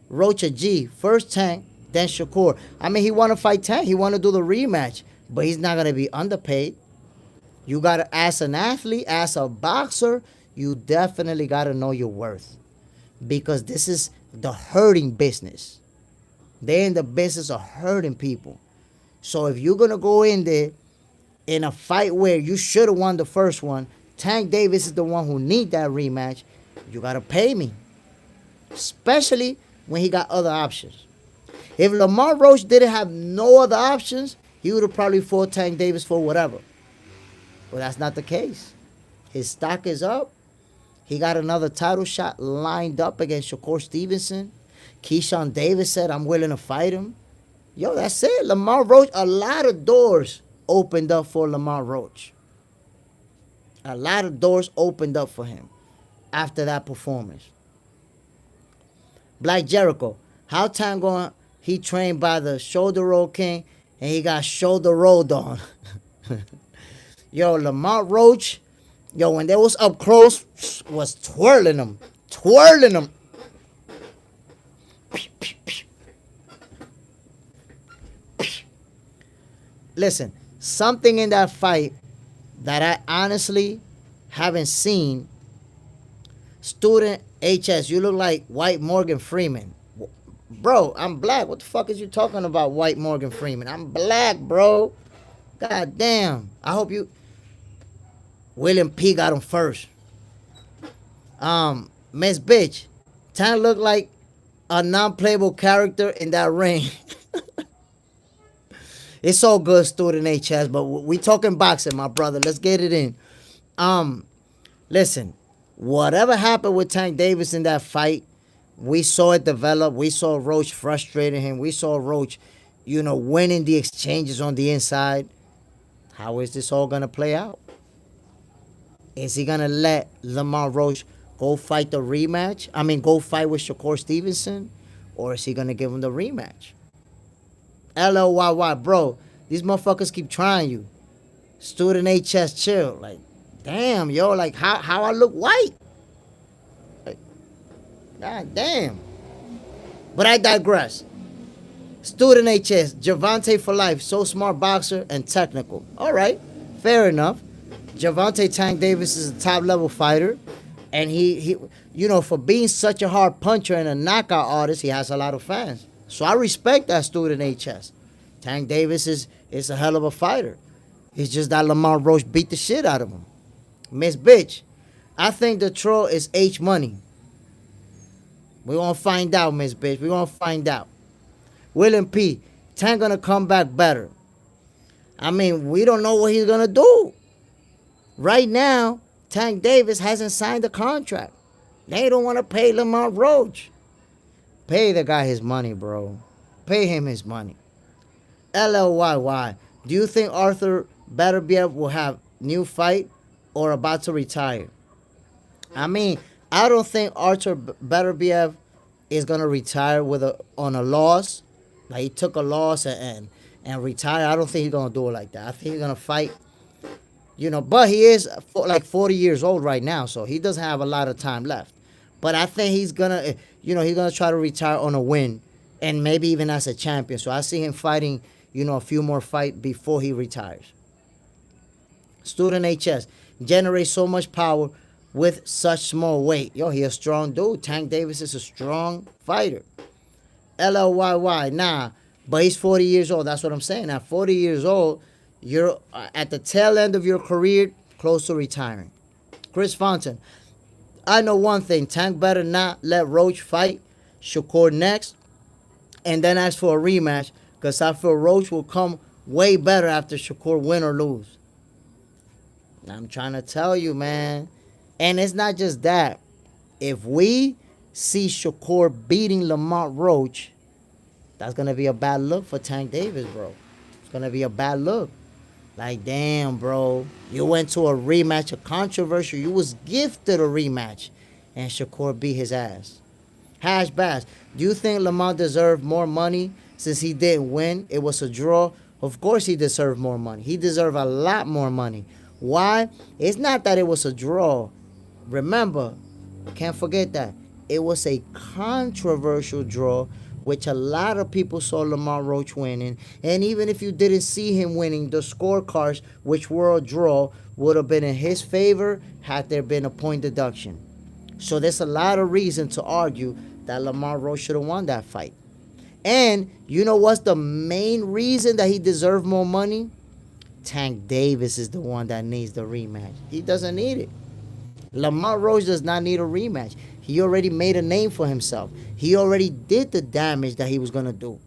Roach a G. First Tank, then Shakur. I mean, he want to fight Tank. He want to do the rematch. But he's not going to be underpaid. You got to, as an athlete, as a boxer, you definitely got to know your worth. Because this is the hurting business. They're in the business of hurting people. So if you're going to go in there in a fight where you should have won the first one, Tank Davis is the one who need that rematch, you got to pay me. Especially when he got other options. If Lamont Roach didn't have no other options, he would have probably fought Tank Davis for whatever. But that's not the case. His stock is up. He got another title shot lined up against Shakur Stevenson. Keyshawn Davis said, I'm willing to fight him. Yo, that's it. Lamont Roach, a lot of doors opened up for Lamont Roach. A lot of doors opened up for him after that performance. Black Jericho, how time going? He trained by the shoulder roll king and he got shoulder rolled on. Yo, Lamont Roach, yo, when they was up close, was twirling them. Twirling them. Listen, something in that fight that I honestly haven't seen. Student HS, you look like White Morgan Freeman. Bro, I'm black. What the fuck is you talking about, White Morgan Freeman? I'm black, bro. God damn. I hope you... William P. got him first. Miss Bitch, Tank look like a non-playable character in that ring. It's all good, Student HS, but we talking boxing, my brother. Let's get it in. Listen, whatever happened with Tank Davis in that fight, we saw it develop. We saw Roach frustrating him. We saw Roach, winning the exchanges on the inside. How is this all going to play out? Is he going to let Lamont Roach Go fight the rematch? I mean, go fight with Shakur Stevenson? Or is he going to give him the rematch? LLYY, bro. These motherfuckers keep trying you. Student HS, chill. Like, damn, yo. Like, how I look white? Like, god damn. But I digress. Student HS, Javante for life, so smart boxer and technical. All right, fair enough. Javante Tank Davis is a top level fighter, and he, for being such a hard puncher and a knockout artist, he has a lot of fans. So I respect that Student HS. Tank Davis is a hell of a fighter. It's just that Lamont Roach beat the shit out of him. Miss Bitch, I think the troll is H Money. We gonna find out, Miss Bitch. We gonna find out. William P. Tank gonna come back better. I mean, we don't know what he's gonna do. Right now, Tank Davis hasn't signed a contract. They don't want to pay Lamont Roach. Pay the guy his money, bro. Pay him his money. LLYY. Do you think Arthur Beterbiev will have new fight or about to retire? I mean, I don't think Arthur Beterbiev is gonna retire on a loss. Like he took a loss and retire. I don't think he's gonna do it like that. I think he's gonna fight. But he is like 40 years old right now, so he doesn't have a lot of time left. But I think he's gonna, he's gonna try to retire on a win, and maybe even as a champion. So I see him fighting, a few more fights before he retires. Student HS generates so much power with such small weight. Yo, he a strong dude. Tank Davis is a strong fighter. LLYY, nah, but he's 40 years old. That's what I'm saying. At 40 years old, you're at the tail end of your career, close to retiring. Chris Fontaine, I know one thing. Tank better not let Roach fight Shakur next and then ask for a rematch, because I feel Roach will come way better after Shakur win or lose. I'm trying to tell you, man. And it's not just that. If we see Shakur beating Lamont Roach, that's going to be a bad look for Tank Davis, bro. It's going to be a bad look. Like, damn, bro. You went to a rematch, a controversial. You was gifted a rematch, and Shakur beat his ass. Hash Bass, do you think Lamont deserved more money since he didn't win? It was a draw. Of course he deserved more money. He deserved a lot more money. Why? It's not that it was a draw. Remember, can't forget that. It was a controversial draw, which a lot of people saw Lamont Roach winning. And even if you didn't see him winning, the scorecards, which were a draw, would have been in his favor had there been a point deduction. So there's a lot of reason to argue that Lamont Roach should have won that fight. And you know what's the main reason that he deserved more money? Tank Davis is the one that needs the rematch. He doesn't need it. Lamont Roach does not need a rematch. He already made a name for himself. He already did the damage that he was going to do.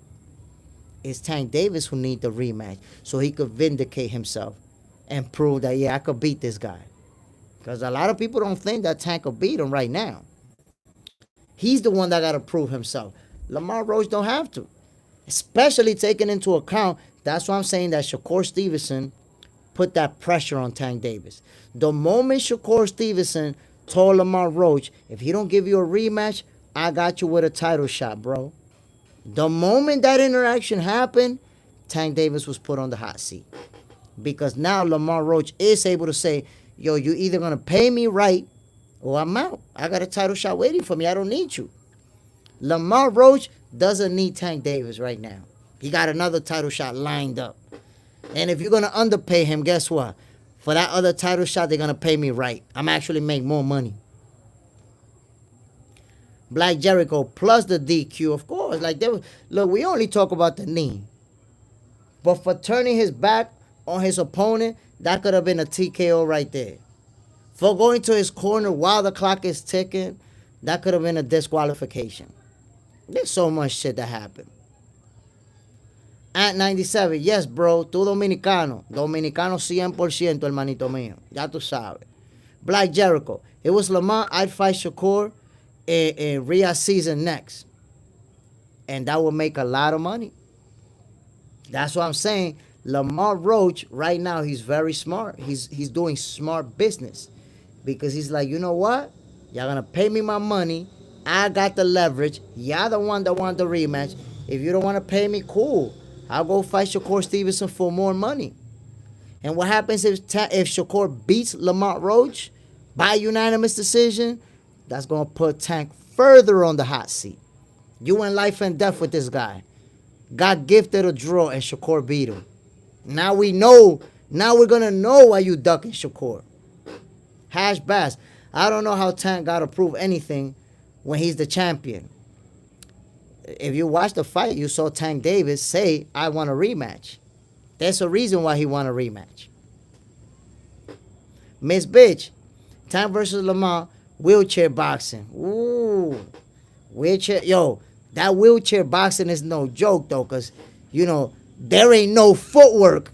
It's Tank Davis who needs the rematch so he could vindicate himself and prove that, yeah, I could beat this guy. Because a lot of people don't think that Tank will beat him right now. He's the one that got to prove himself. Lamont Roach don't have to. Especially taking into account, that's why I'm saying that Shakur Stevenson put that pressure on Tank Davis. The moment Shakur Stevenson told Lamont Roach, if he don't give you a rematch, I got you with a title shot, bro. The moment that interaction happened, Tank Davis was put on the hot seat. Because now Lamont Roach is able to say, yo, you either going to pay me right or I'm out. I got a title shot waiting for me. I don't need you. Lamont Roach doesn't need Tank Davis right now. He got another title shot lined up. And if you're going to underpay him, guess what? For that other title shot, they're going to pay me right. I'm actually make more money. Black Jericho plus the DQ, of course. Look, we only talk about the knee. But for turning his back on his opponent, that could have been a TKO right there. For going to his corner while the clock is ticking, that could have been a disqualification. There's so much shit that happened. At 97, yes, bro, tú dominicano. Dominicano 100%, hermanito mío. Ya tú sabes. Black Jericho. It was Lamont, I'd fight Shakur in Rhea season next. And that would make a lot of money. That's what I'm saying. Lamont Roach, right now, he's very smart. He's doing smart business. Because he's like, you know what? Y'all gonna pay me my money. I got the leverage. Y'all the one that want the rematch. If you don't want to pay me, cool. I'll go fight Shakur Stevenson for more money. And what happens if Shakur beats Lamont Roach by unanimous decision? That's gonna put Tank further on the hot seat. You went life and death with this guy. Got gifted a draw and Shakur beat him. Now we know. Now we're gonna know why you ducking Shakur. Hash bass. I don't know how Tank got to prove anything when he's the champion. If you watch the fight, you saw Tank Davis say, I want a rematch. There's a reason why he want a rematch. Miss Bitch, Tank versus Lamont, wheelchair boxing. Ooh. Wheelchair. Yo, that wheelchair boxing is no joke, though, because, there ain't no footwork.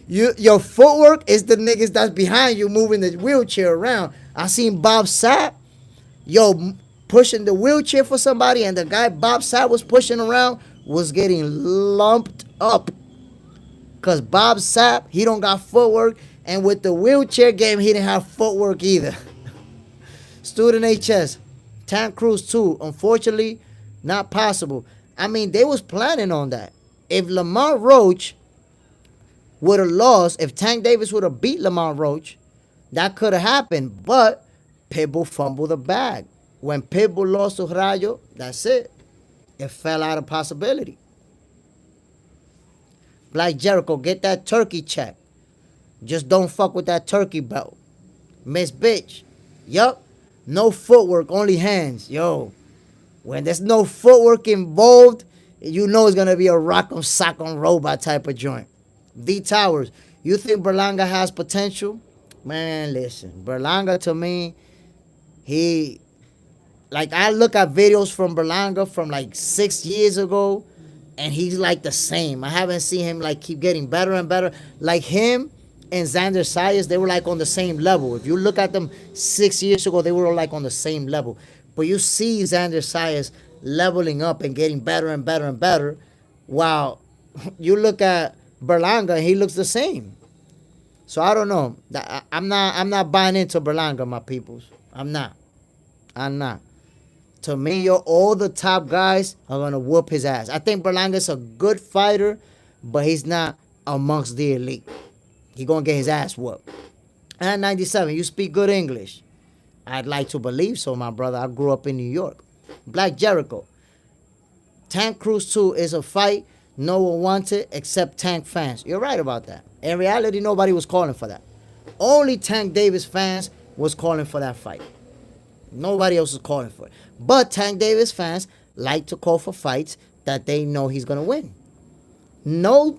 Your footwork is the niggas that's behind you moving the wheelchair around. I seen Bob Sapp, pushing the wheelchair for somebody, and the guy Bob Sapp was pushing around was getting lumped up. Because Bob Sapp, he don't got footwork, and with the wheelchair game, he didn't have footwork either. Student HS, Tank Cruz 2, unfortunately, not possible. I mean, they was planning on that. If Lamont Roach would have lost, if Tank Davis would have beat Lamont Roach, that could have happened. But Pitbull fumbled the bag. When Pitbull lost to Rayo, that's it. It fell out of possibility. Black Jericho, get that turkey check. Just don't fuck with that turkey belt. Miss Bitch, yup. No footwork, only hands. Yo, when there's no footwork involved, you know it's going to be a rock'em sock'em robot type of joint. D Towers, you think Berlanga has potential? Man, listen. Berlanga, to me, I look at videos from Berlanga from 6 years ago, and he's the same. I haven't seen him keep getting better and better. Like him and Xander Sayas, they were on the same level. If you look at them 6 years ago, they were on the same level. But you see Xander Sayas leveling up and getting better and better and better, while you look at Berlanga and he looks the same. So I don't know. I'm not buying into Berlanga, my peoples. I'm not. To me, all the top guys are gonna whoop his ass. I think Berlanga's a good fighter, but he's not amongst the elite. He gonna get his ass whooped. And 97, you speak good English. I'd like to believe so, my brother. I grew up in New York. Black Jericho. Tank Cruz 2 is a fight no one wanted except Tank fans. You're right about that. In reality, nobody was calling for that. Only Tank Davis fans was calling for that fight. Nobody else was calling for it. But Tank Davis fans like to call for fights that they know he's going to win. No.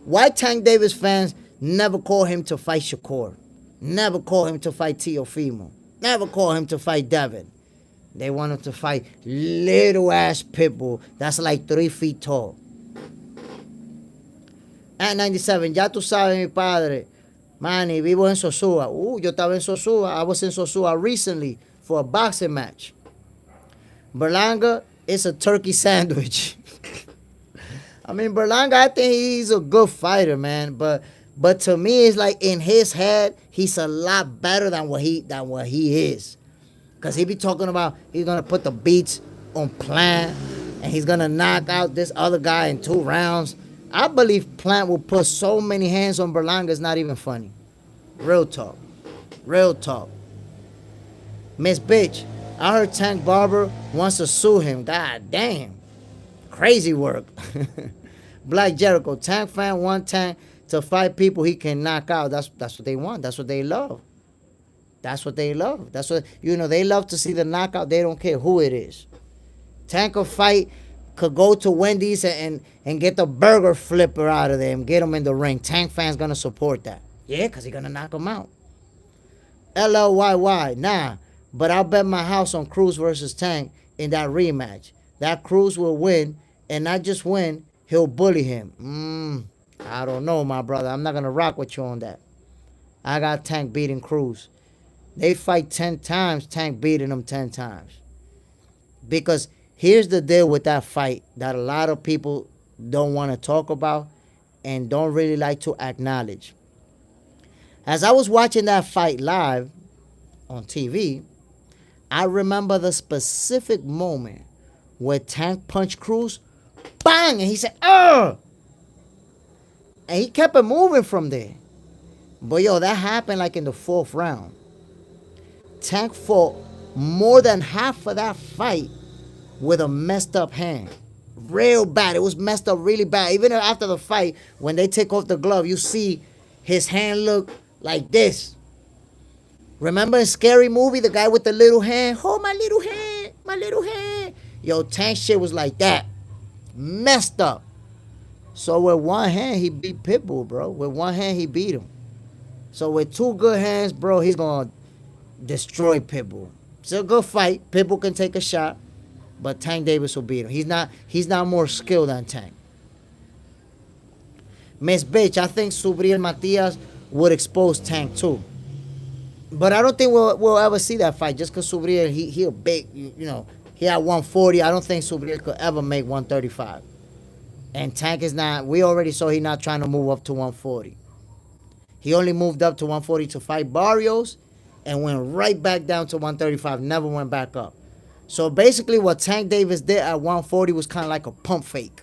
Why Tank Davis fans never call him to fight Shakur? Never call him to fight Teofimo? Never call him to fight Devin? They want him to fight little ass Pitbull that's 3 feet tall. At 97, ya tú sabes, mi padre. Manny, vivo en Sosúa. Yo estaba en Sosúa. I was in Sosúa recently for a boxing match. Berlanga is a turkey sandwich. I mean, Berlanga, I think he's a good fighter, man. But to me, it's in his head, he's a lot better than what he is. Because he be talking about he's going to put the beats on Plant, and he's going to knock out this other guy in 2 rounds. I believe Plant will put so many hands on Berlanga, it's not even funny. Real talk. Miss Bitch, I heard Tank Barber wants to sue him. God damn. Crazy work. Black Jericho, Tank fan want Tank to fight people he can knock out. That's what they want. That's what they love. That's what they love to see the knockout. They don't care who it is. Tank will fight, could go to Wendy's and get the burger flipper out of there and get him in the ring. Tank fans gonna support that. Yeah, because he's gonna knock him out. LLYY, nah. But I'll bet my house on Cruz versus Tank in that rematch. That Cruz will win, and not just win, he'll bully him. I don't know, my brother. I'm not gonna rock with you on that. I got Tank beating Cruz. They fight 10 times, Tank beating them 10 times. Because here's the deal with that fight that a lot of people don't want to talk about and don't really like to acknowledge. As I was watching that fight live on TV, I remember the specific moment where Tank punched Cruz, bang, and he said, "Ugh!" And he kept it moving from there. But yo, that happened like in the 4th round. Tank fought more than half of that fight with a messed up hand. Real bad. It was messed up really bad. Even after the fight, when they take off the glove, you see his hand look like this. Remember in Scary Movie, the guy with the little hand? Oh, my little hand, my little hand. Yo, Tank shit was like that. Messed up. So with one hand, he beat Pitbull, bro. With one hand, he beat him. So with 2 good hands, bro, he's going to destroy Pitbull. It's a good fight. Pitbull can take a shot, but Tank Davis will beat him. He's not more skilled than Tank. Miss Bitch, I think Subriel Matias would expose Tank too. But I don't think we'll ever see that fight just because Subriel, he a big, he at 140. I don't think Subriel could ever make 135. And Tank is not, we already saw he's not trying to move up to 140. He only moved up to 140 to fight Barrios and went right back down to 135, never went back up. So basically what Tank Davis did at 140 was kind of like a pump fake.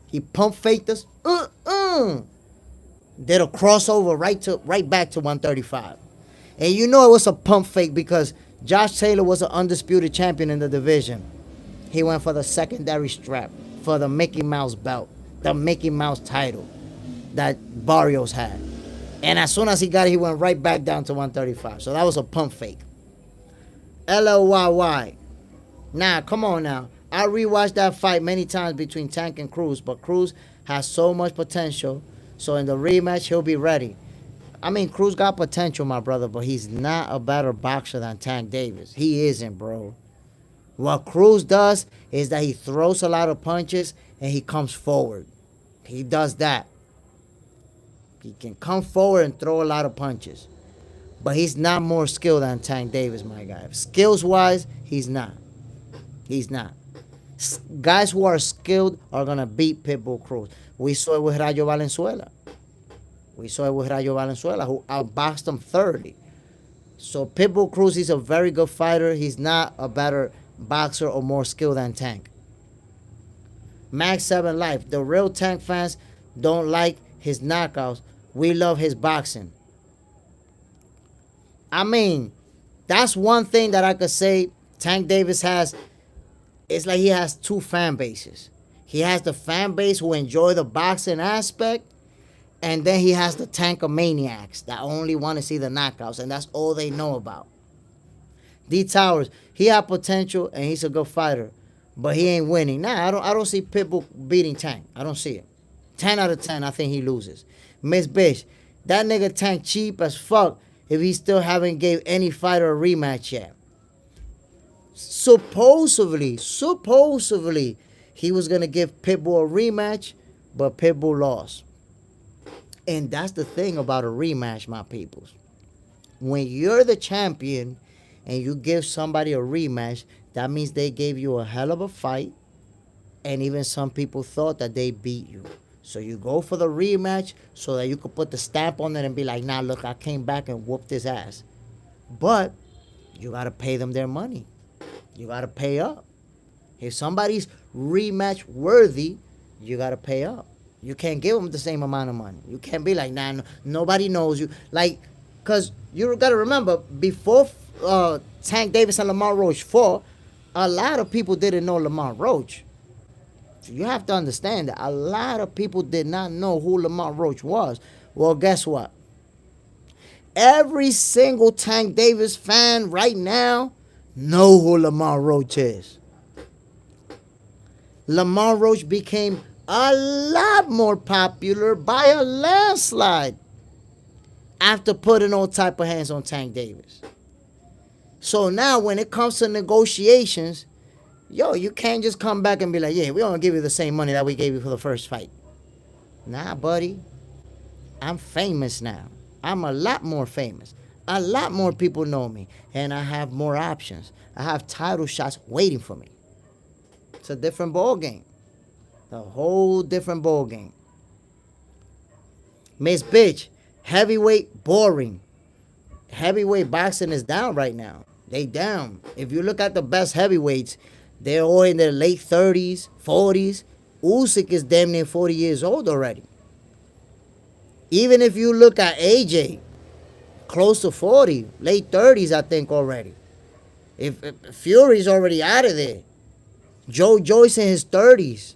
He pump faked us, did a crossover right back to 135. And you know it was a pump fake because Josh Taylor was an undisputed champion in the division. He went for the secondary strap, for the Mickey Mouse belt, the Mickey Mouse title that Barrios had. And as soon as he got it, he went right back down to 135. So that was a pump fake. LLYY. Nah, come on now. I rewatched that fight many times between Tank and Cruz, but Cruz has so much potential. So in the rematch, he'll be ready. I mean, Cruz got potential, my brother, but he's not a better boxer than Tank Davis. He isn't, bro. What Cruz does is that he throws a lot of punches and he comes forward. He does that. He can come forward and throw a lot of punches. But he's not more skilled than Tank Davis, my guy. Skills-wise, he's not. He's not. Guys who are skilled are going to beat Pitbull Cruz. We saw it with Rayo Valenzuela. We saw it with Rayo Valenzuela, who outboxed him thoroughly. So Pitbull Cruz, he's a very good fighter. He's not a better boxer or more skilled than Tank. Max 7 Life. The real Tank fans don't like his knockouts. We love his boxing. I mean, that's one thing that I could say Tank Davis has. It's like he has 2 fan bases. He has the fan base who enjoy the boxing aspect, and then he has the Tankomaniacs that only want to see the knockouts, and that's all they know about. D Towers, he had potential and he's a good fighter, but he ain't winning. Nah, I don't see Pitbull beating Tank. I don't see it. 10 out of 10, I think he loses. Miss Bitch, that nigga Tank cheap as fuck if he still haven't gave any fighter a rematch yet. Supposedly, he was going to give Pitbull a rematch, but Pitbull lost. And that's the thing about a rematch, my peoples. When you're the champion and you give somebody a rematch, that means they gave you a hell of a fight, and even some people thought that they beat you. So you go for the rematch so that you could put the stamp on it and be like, nah, look, I came back and whooped his ass. But you got to pay them their money. You got to pay up. If somebody's rematch worthy, you got to pay up. You can't give them the same amount of money. You can't be like, nah, nobody knows you. Like, because you got to remember, before Tank Davis and Lamont Roach fought, a lot of people didn't know Lamont Roach. So you have to understand that a lot of people did not know who Lamont Roach was. Well, guess what? Every single Tank Davis fan right now know who Lamont Roach is. Lamont Roach became a lot more popular by a landslide after putting all type of hands on Tank Davis. So now when it comes to negotiations, yo, you can't just come back and be like, yeah, we're going to give you the same money that we gave you for the first fight. Nah, buddy. I'm famous now. I'm a lot more famous. A lot more people know me. And I have more options. I have title shots waiting for me. It's a different ball game. A whole different ball game. Miss Bitch, heavyweight boring. Heavyweight boxing is down right now. They down. If you look at the best heavyweights, they're all in their late 30s, 40s. Usyk is damn near 40 years old already. Even if you look at AJ, close to 40, late 30s, I think already. If Fury's already out of there. Joe Joyce in his 30s.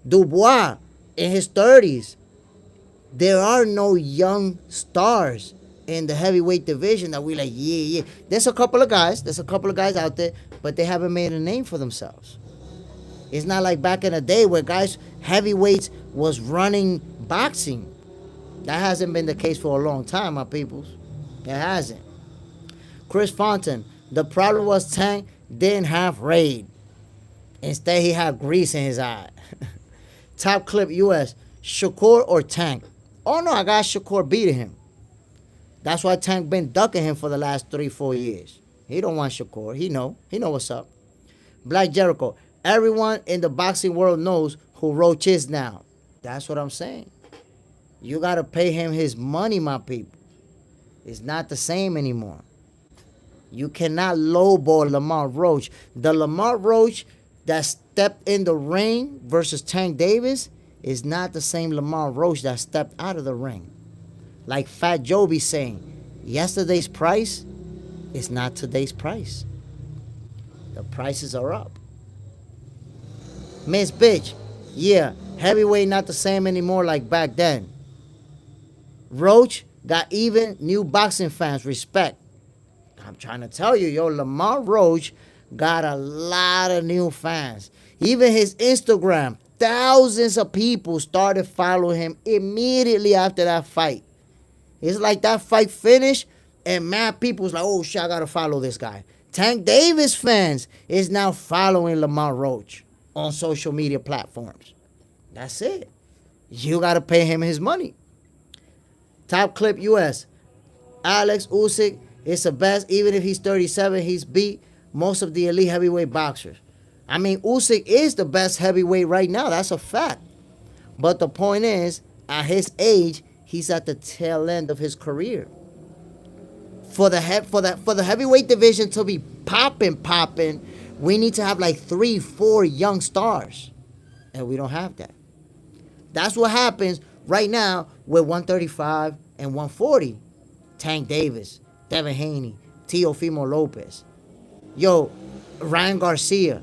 Dubois in his 30s. There are no young stars in the heavyweight division that we like, yeah. There's a couple of guys out there, but they haven't made a name for themselves. It's not like back in the day where guys, heavyweights was running boxing. That hasn't been the case for a long time, my peoples. It hasn't. Chris Fontaine, the problem was Tank didn't have raid. Instead, he had grease in his eye. Top Clip US, Shakur or Tank? Oh no, I got Shakur beating him. That's why Tank been ducking him for the last 3-4 years. He don't want Shakur. He know what's up. Black Jericho, everyone in the boxing world knows who Roach is now. That's what I'm saying. You got to pay him his money, my people. It's not the same anymore. You cannot lowball Lamont Roach. The Lamont Roach that stepped in the ring versus Tank Davis is not the same Lamont Roach that stepped out of the ring. Like Fat Joe be saying, yesterday's price is not today's price. The prices are up. Miss Bitch, yeah, heavyweight not the same anymore like back then. Roach got even new boxing fans respect. I'm trying to tell you, Lamont Roach got a lot of new fans. Even his Instagram, thousands of people started following him immediately after that fight. It's like that fight finished and mad people's like, oh shit, I gotta follow this guy. Tank Davis fans is now following Lamont Roach on social media platforms. That's it. You gotta pay him his money. Top Clip US, Alex Usyk is the best. Even if he's 37, he's beat most of the elite heavyweight boxers. I mean, Usyk is the best heavyweight right now. That's a fact. But the point is, at his age, he's at the tail end of his career. For the heavyweight division to be popping, we need to have like 3-4 young stars. And we don't have that. That's what happens right now with 135 and 140. Tank Davis, Devin Haney, Teofimo Lopez. Ryan Garcia.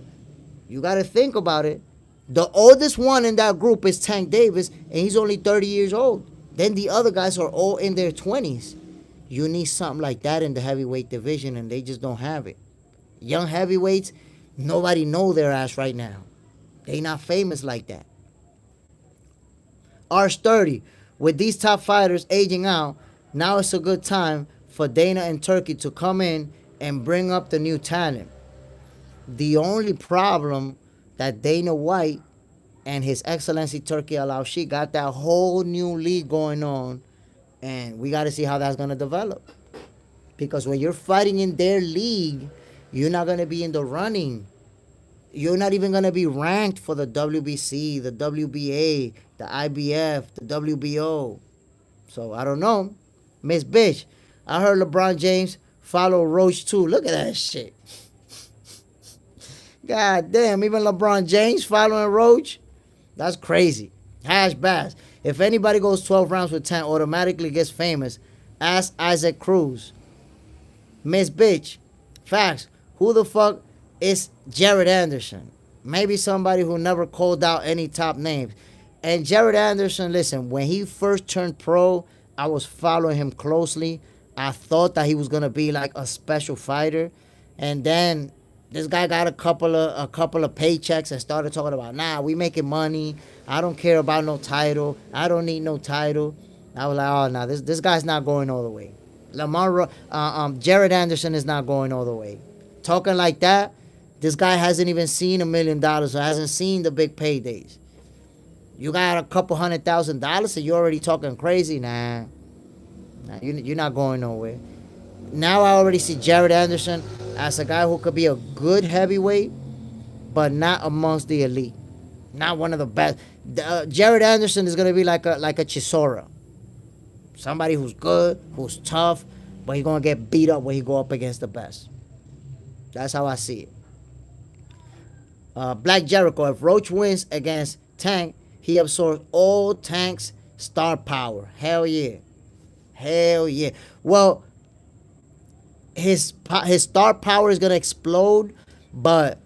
You got to think about it. The oldest one in that group is Tank Davis, and he's only 30 years old. Then the other guys are all in their 20s. You need something like that in the heavyweight division, and they just don't have it. Young heavyweights, nobody know their ass right now. They not famous like that. Arch 30. With these top fighters aging out, now it's a good time for Dana and Turkey to come in and bring up the new talent. The only problem that Dana White and His Excellency Turkey Al-Sheikh got that whole new league going on, and we got to see how that's going to develop. Because when you're fighting in their league, you're not going to be in the running. You're not even going to be ranked for the WBC, the WBA, the IBF, the WBO. So, I don't know. Miss Bitch, I heard LeBron James follow Roach too. Look at that shit. God damn, even LeBron James following Roach? That's crazy. Hash Bass. If anybody goes 12 rounds with 10, automatically gets famous. Ask Isaac Cruz. Miss Bitch. Facts. Who the fuck is Jared Anderson? Maybe somebody who never called out any top names. And Jared Anderson, listen, when he first turned pro, I was following him closely. I thought that he was going to be like a special fighter. And then this guy got a couple of paychecks and started talking about, nah, we making money. I don't care about no title. I don't need no title. I was like, oh, no, this guy's not going all the way. Jared Anderson is not going all the way. Talking like that, this guy hasn't even seen $1 million or hasn't seen the big paydays. You got a couple $100,000 and you're already talking crazy? Nah, you're not going nowhere. Now I already see Jared Anderson as a guy who could be a good heavyweight, but not amongst the elite. Not one of the best. Jared Anderson is going to be like a Chisora. Somebody who's good, who's tough, but he's going to get beat up when he go up against the best. That's how I see it. Black Jericho, if Roach wins against Tank, he absorbs all Tank's star power. Hell yeah. Hell yeah. Well, his star power is gonna explode, but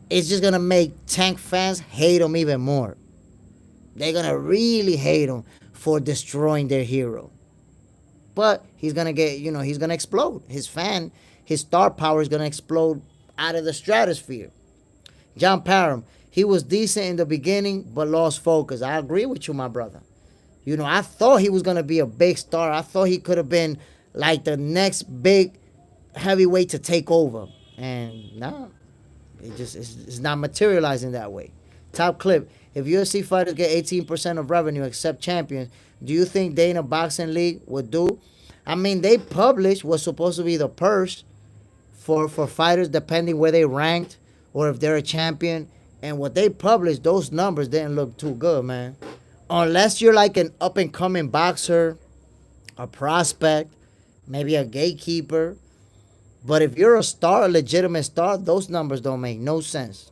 it's just gonna make Tank fans hate him even more. They're gonna really hate him for destroying their hero. But he's gonna get, he's gonna explode. His star power is gonna explode out of the stratosphere. John Parham, he was decent in the beginning, but lost focus. I agree with you, my brother. I thought he was gonna be a big star. I thought he could have been like the next big heavyweight to take over, and nah, it's not materializing that way. Top clip: if UFC fighters get 18% of revenue except champions, do you think Dana Boxing League would do? I mean, they published what's supposed to be the purse for fighters depending where they ranked or if they're a champion. And what they published, those numbers didn't look too good, man. Unless you're like an up and coming boxer, a prospect, maybe a gatekeeper. But if you're a star, a legitimate star, those numbers don't make no sense.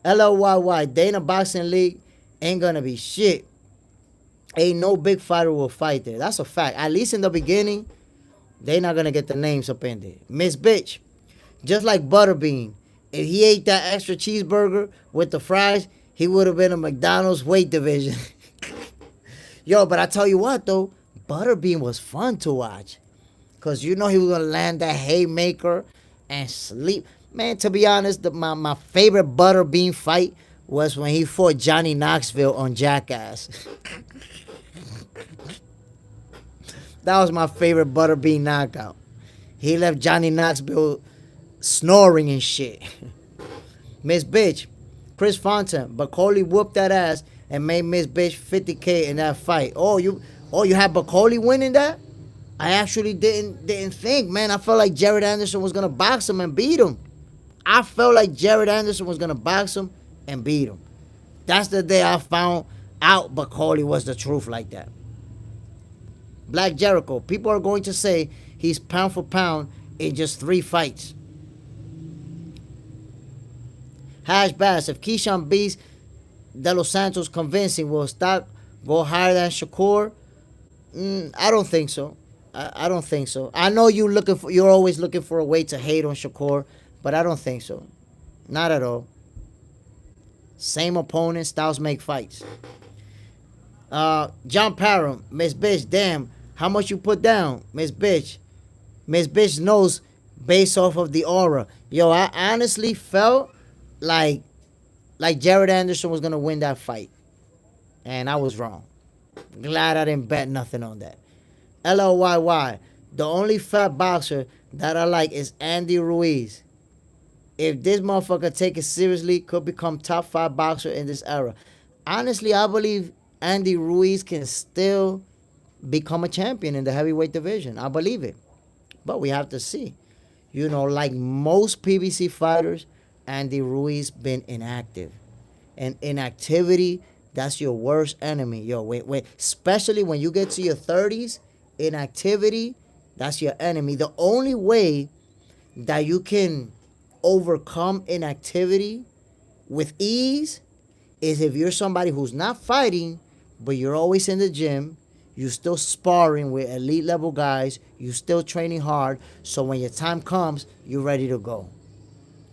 LLYY, Dana Boxing League ain't gonna be shit. Ain't no big fighter will fight there. That's a fact. At least in the beginning, they not gonna get the names up in there. Miss Bitch, just like Butterbean, if he ate that extra cheeseburger with the fries, he would have been a McDonald's weight division. Yo, but I tell you what though, Butterbean was fun to watch. Cause he was gonna land that haymaker and sleep. Man, to be honest, my favorite Butterbean fight was when he fought Johnny Knoxville on Jackass. That was my favorite Butterbean knockout. He left Johnny Knoxville snoring and shit. Miss Bitch, Chris Fontaine, Bacoli whooped that ass and made Miss Bitch 50K in that fight. Oh, you had Bacoli winning that? I actually didn't think, man. I felt like Jared Anderson was gonna box him and beat him. I felt like Jared Anderson was gonna box him and beat him. That's the day I found out Bacoli was the truth like that. Black Jericho, people are going to say he's pound for pound in just 3 fights. Hash Bass, if Keyshawn beats De Los Santos convincing, will stock go higher than Shakur? I don't think so. I don't think so. I know you're always looking for a way to hate on Shakur, but I don't think so. Not at all. Same opponent, styles make fights. John Parham, Miss Bitch, damn, how much you put down? Miss Bitch knows based off of the aura. Yo, I honestly felt like Jared Anderson was gonna win that fight. And I was wrong. Glad I didn't bet nothing on that. LLYY, the only fat boxer that I like is Andy Ruiz. If this motherfucker take it seriously, could become top 5 boxer in this era. Honestly, I believe Andy Ruiz can still become a champion in the heavyweight division. I believe it. But we have to see. Like most PBC fighters, Andy Ruiz been inactive. And inactivity, that's your worst enemy. Yo, wait. Especially when you get to your 30s, inactivity, that's your enemy. The only way that you can overcome inactivity with ease is if you're somebody who's not fighting, but you're always in the gym, you're still sparring with elite level guys, you're still training hard, so when your time comes, you're ready to go.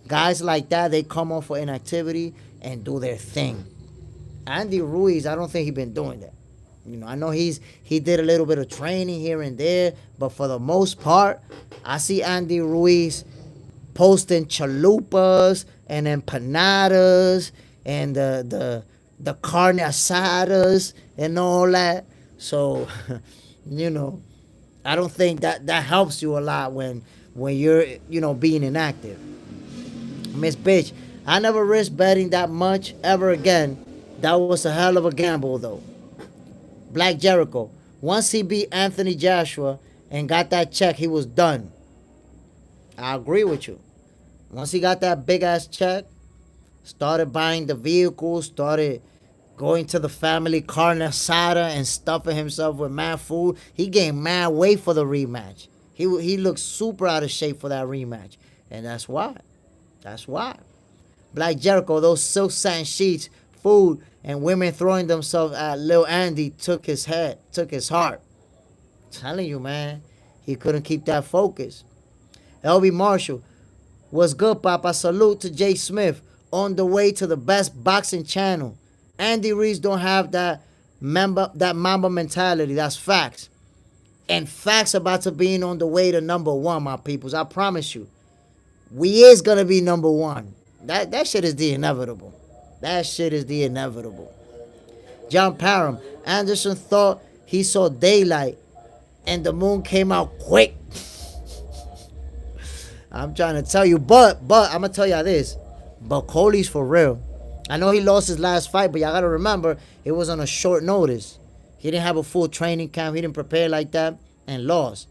Guys like that, they come off for inactivity and do their thing. Andy Ruiz, I don't think he's been doing that. I know he did a little bit of training here and there, but for the most part, I see Andy Ruiz posting chalupas and empanadas and the carne asadas and all that. So, I don't think that helps you a lot when you're, being inactive. Miss Bitch, I never risk betting that much ever again. That was a hell of a gamble, though. Black Jericho, once he beat Anthony Joshua and got that check, he was done. I agree with you. Once he got that big-ass check, started buying the vehicles, started going to the family carne asada and stuffing himself with mad food, he gained mad weight for the rematch. He looked super out of shape for that rematch. And that's why. That's why. Black Jericho, those silk satin sheets, food, and women throwing themselves at Lil Andy took his head, took his heart. I'm telling you, man, he couldn't keep that focus. LB Marshall, what's good, Papa? Salute to Jay Smith on the way to the best boxing channel. Andy Reese don't have that Mamba mentality. That's facts. And facts about to being on the way to number one, my peoples. I promise you. We is gonna be number one. That shit is the inevitable. That shit is the inevitable. John Parham. Anderson thought he saw daylight and the moon came out quick. I'm trying to tell you, but I'm gonna tell y'all this. But Coley's for real. I know he lost his last fight, but y'all gotta remember it was on a short notice. He didn't have a full training camp. He didn't prepare like that and lost.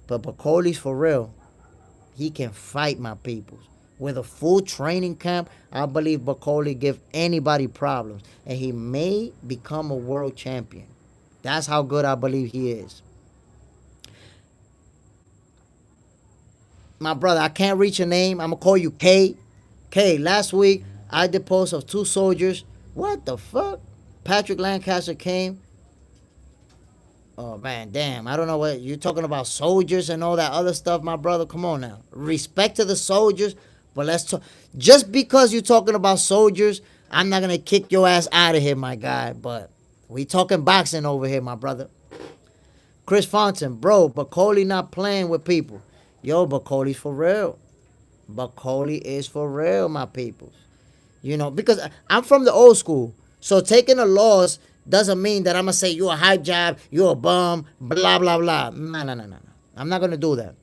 But Coley's for real. He can fight, my peoples. With a full training camp, I believe Bakoli give anybody problems. And he may become a world champion. That's how good I believe he is. My brother, I can't reach your name. I'm going to call you K. K, last week, I did post of 2 soldiers. What the fuck? Patrick Lancaster came. Oh, man, damn. I don't know what you're talking about, soldiers and all that other stuff, my brother. Come on now. Respect to the soldiers, but let's talk. Just because you're talking about soldiers, I'm not going to kick your ass out of here, my guy. But we talking boxing over here, my brother. Chris Fontaine, bro, Bakoli not playing with people. Yo, Bakoli's for real. Bakoli is for real, my peoples. You know, because I'm from the old school. So taking a loss doesn't mean that I'm going to say you're a hype job, you're a bum, blah, blah, blah. No. I'm not going to do that.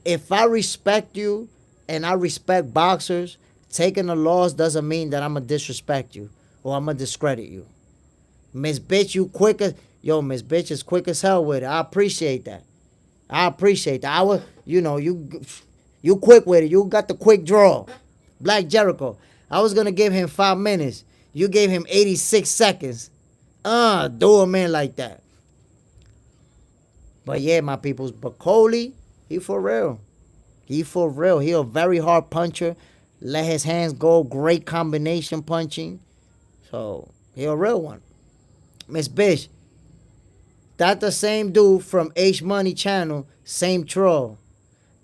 If I respect you and I respect boxers, taking a loss doesn't mean that I'm going to disrespect you or I'm going to discredit you. Miss Bitch, you quick as... Yo, Miss Bitch is quick as hell with it. I appreciate that. You quick with it. You got the quick draw. Black Jericho, I was going to give him 5 minutes. You gave him 86 seconds. Do a man like that. But yeah, my peoples, Bakoli, he for real. He for real. He a very hard puncher. Let his hands go. Great combination punching. So, he a real one. Miss Bish, that the same dude from H Money Channel, same troll.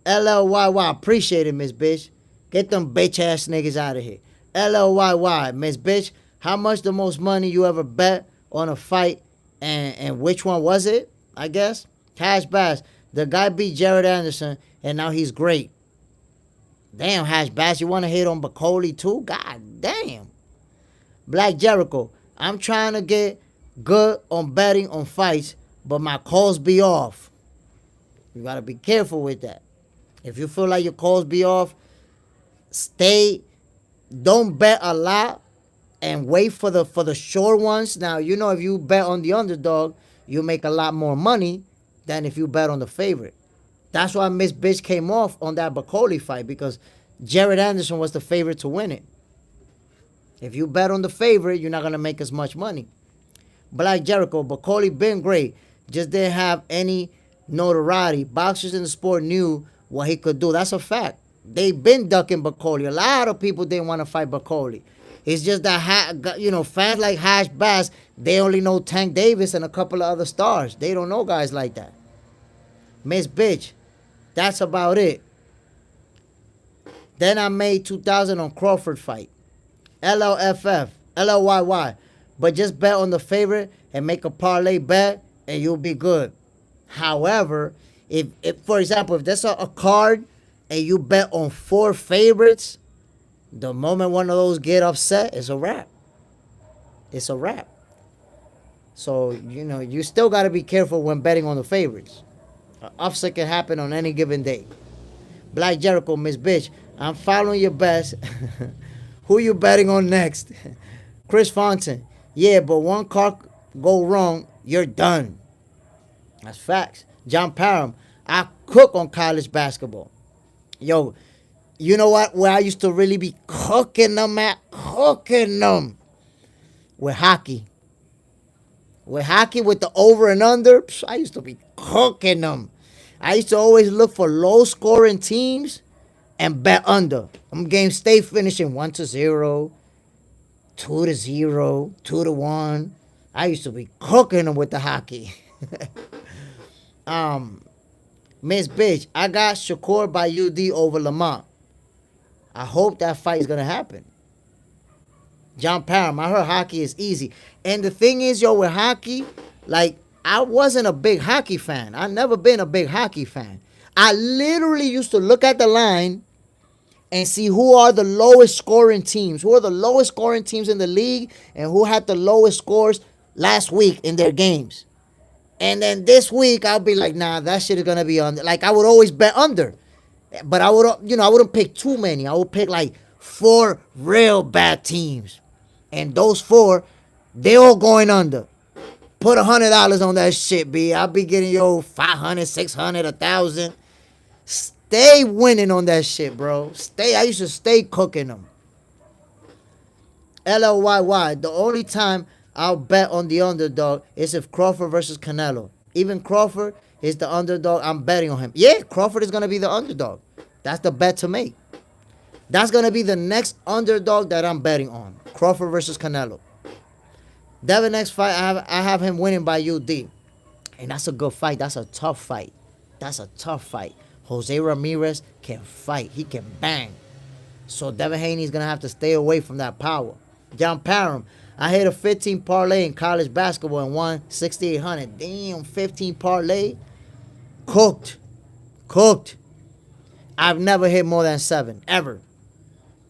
LLYY, appreciate it, Miss Bish. Get them bitch ass niggas out of here. LLYY, Miss Bitch, how much the most money you ever bet on a fight and which one was it, I guess? Hash Bass, the guy beat Jared Anderson and now he's great. Damn, Hash Bass, you want to hit on Bakoli too? God damn. Black Jericho, I'm trying to get good on betting on fights, but my calls be off. You got to be careful with that. If you feel like your calls be off, don't bet a lot and wait for the short ones. Now, you know, if you bet on the underdog, you make a lot more money than if you bet on the favorite. That's why Miss Bitch came off on that Bakoli fight, because Jared Anderson was the favorite to win it. If you bet on the favorite, you're not going to make as much money. Black Jericho, Bakoli been great. Just didn't have any notoriety. Boxers in the sport knew what he could do. That's a fact. They been ducking Bakoli. A lot of people didn't want to fight Bakoli. It's just that, fans like Hash Bass, they only know Tank Davis and a couple of other stars. They don't know guys like that. Miss Bitch, that's about it. Then I made 2,000 on Crawford fight. LLFF, LLYY. But just bet on the favorite and make a parlay bet and you'll be good. However, if for example, if there's a card and you bet on 4 favorites, the moment one of those get upset, it's a wrap. It's a wrap. So, you still got to be careful when betting on the favorites. An upset can happen on any given day. Black Jericho, Miss Bitch, I'm following your best. Who you betting on next? Chris Fontaine, yeah, but one card go wrong, you're done. That's facts. John Parham, I cook on college basketball. Yo, you know what? Where I used to really be cooking them at? Cooking them. With hockey. With hockey, with the over and under, I used to be cooking them. I used to always look for low scoring teams and bet under. Them games stay finishing 1-0, 2-0, 2-1. I used to be cooking them with the hockey. Miss Bitch, I got Shakur by UD over Lamont. I hope that fight is gonna happen. John Parham, I heard hockey is easy. And the thing is, yo, with hockey, like, I wasn't a big hockey fan. I never been a big hockey fan. I literally used to look at the line and see who are the lowest scoring teams, who are the lowest scoring teams in the league, and who had the lowest scores last week in their games. And then this week, I'll be like, nah, that shit is gonna be under. Like, I would always bet under, but I would, I wouldn't pick too many. I would pick like 4 real bad teams, and those 4, they all going under. Put $100 on that shit, B. I'll be getting yo 500, 600, 1,000. Stay winning on that shit, bro. Stay. I used to stay cooking them. LLYY. The only time I'll bet on the underdog is if Crawford versus Canelo. Even Crawford is the underdog. I'm betting on him. Yeah, Crawford is gonna be the underdog. That's the bet to make. That's gonna be the next underdog that I'm betting on. Crawford versus Canelo. Devin next fight, I have him winning by UD. And that's a good fight. That's a tough fight. That's a tough fight. Jose Ramirez can fight. He can bang. So Devin Haney's going to have to stay away from that power. John Parham, I hit a 15 parlay in college basketball and won 6,800. Damn, 15 parlay. Cooked. I've never hit more than 7, ever.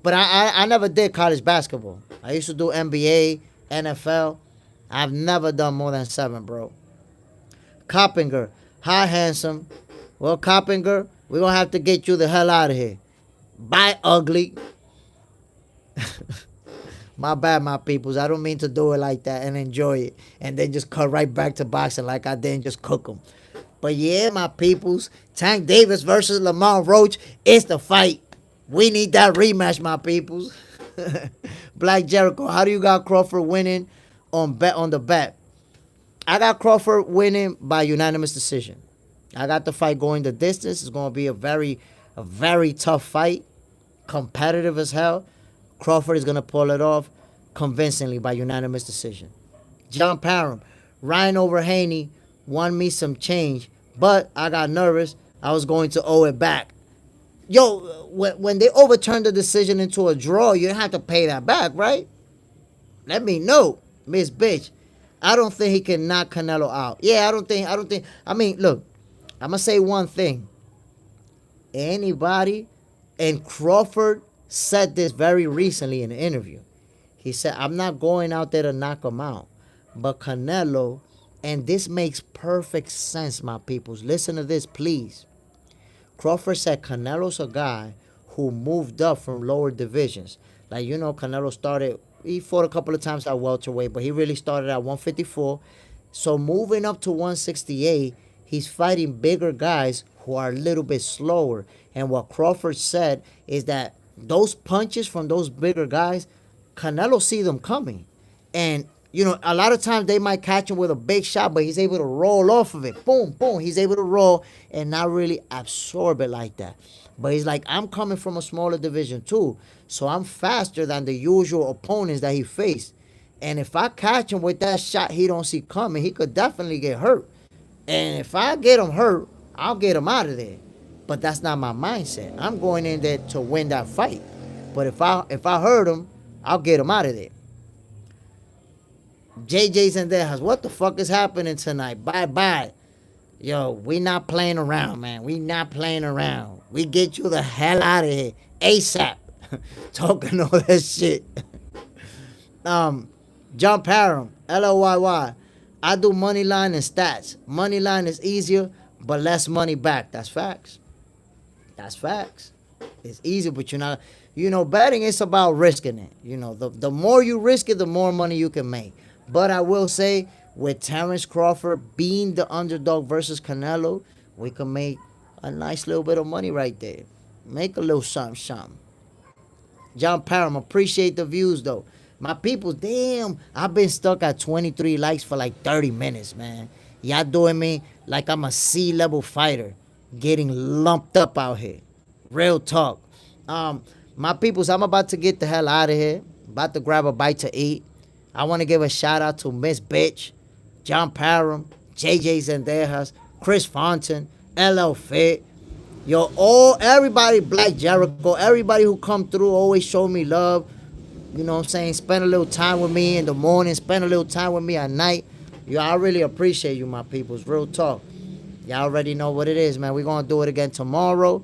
But I never did college basketball. I used to do NBA, NFL. I've never done more than 7, bro. Coppinger, hi, handsome. Well, Coppinger, we're going to have to get you the hell out of here. Bye, ugly. My bad, my peoples. I don't mean to do it like that and enjoy it and then just cut right back to boxing like I didn't just cook them. But yeah, my peoples, Tank Davis versus Lamont Roach is the fight. We need that rematch, my peoples. Black Jericho, how do you got Crawford winning on the bet? I got Crawford winning by unanimous decision. I got the fight going the distance. It's going to be a very tough fight. Competitive as hell. Crawford is going to pull it off convincingly by unanimous decision. John Parham, Ryan over Haney won me some change, but I got nervous. I was going to owe it back. Yo, when they overturned the decision into a draw, you don't have to pay that back, right? Let me know, Miss Bitch. I don't think he can knock Canelo out. Yeah, I don't think. I mean, look, I'm going to say one thing. Anybody, and Crawford said this very recently in an interview. He said, I'm not going out there to knock him out. But Canelo, and this makes perfect sense, my peoples. Listen to this, please. Crawford said Canelo's a guy who moved up from lower divisions. Like, Canelo he fought a couple of times at welterweight, but he really started at 154. So moving up to 168, he's fighting bigger guys who are a little bit slower. And what Crawford said is that those punches from those bigger guys, Canelo see them coming. And, a lot of times they might catch him with a big shot, but he's able to roll off of it. Boom, boom. He's able to roll and not really absorb it like that. But he's like, I'm coming from a smaller division too. So I'm faster than the usual opponents that he faced. And if I catch him with that shot he don't see coming, he could definitely get hurt. And if I get him hurt, I'll get him out of there. But that's not my mindset. I'm going in there to win that fight. But if I hurt him, I'll get him out of there. JJ's in there. What the fuck is happening tonight? Bye-bye. Yo, we not playing around, man. We not playing around. We get you the hell out of here. ASAP. Talking all that shit. John Parham, LOYY. I do money line and stats. Money line is easier, but less money back. That's facts. That's facts. It's easy, but you're not. Betting is about risking it. The more you risk it, the more money you can make. But I will say, with Terrence Crawford being the underdog versus Canelo, we can make a nice little bit of money right there. Make a little something. John Parham, appreciate the views, though. My people, damn, I've been stuck at 23 likes for like 30 minutes, man. Y'all doing me like I'm a C-level fighter. getting lumped up out here. Real talk. My peoples, I'm about to get the hell out of here. About to grab a bite to eat. I want to give a shout out to Miss Bitch, John Parham, JJ Zendejas, Chris Fontaine, LL Fit. Yo, everybody, Black Jericho, everybody who come through always show me love. You know what I'm saying? Spend a little time with me in the morning, spend a little time with me at night. Yo, I really appreciate you, my peoples. Real talk. Y'all already know what it is, man. We're going to do it again tomorrow.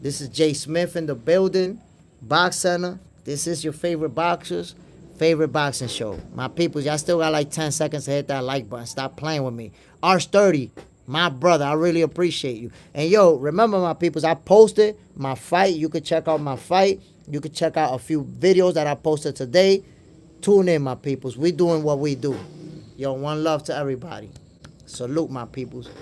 This is Jay Smith in the building. Box Center. This is your favorite boxers, favorite boxing show. My peoples, y'all still got like 10 seconds to hit that like button. Stop playing with me. Arch 30, my brother, I really appreciate you. And yo, remember, my peoples, I posted my fight. You could check out my fight. You could check out a few videos that I posted today. Tune in, my peoples. We doing what we do. Yo, one love to everybody. Salute, my peoples.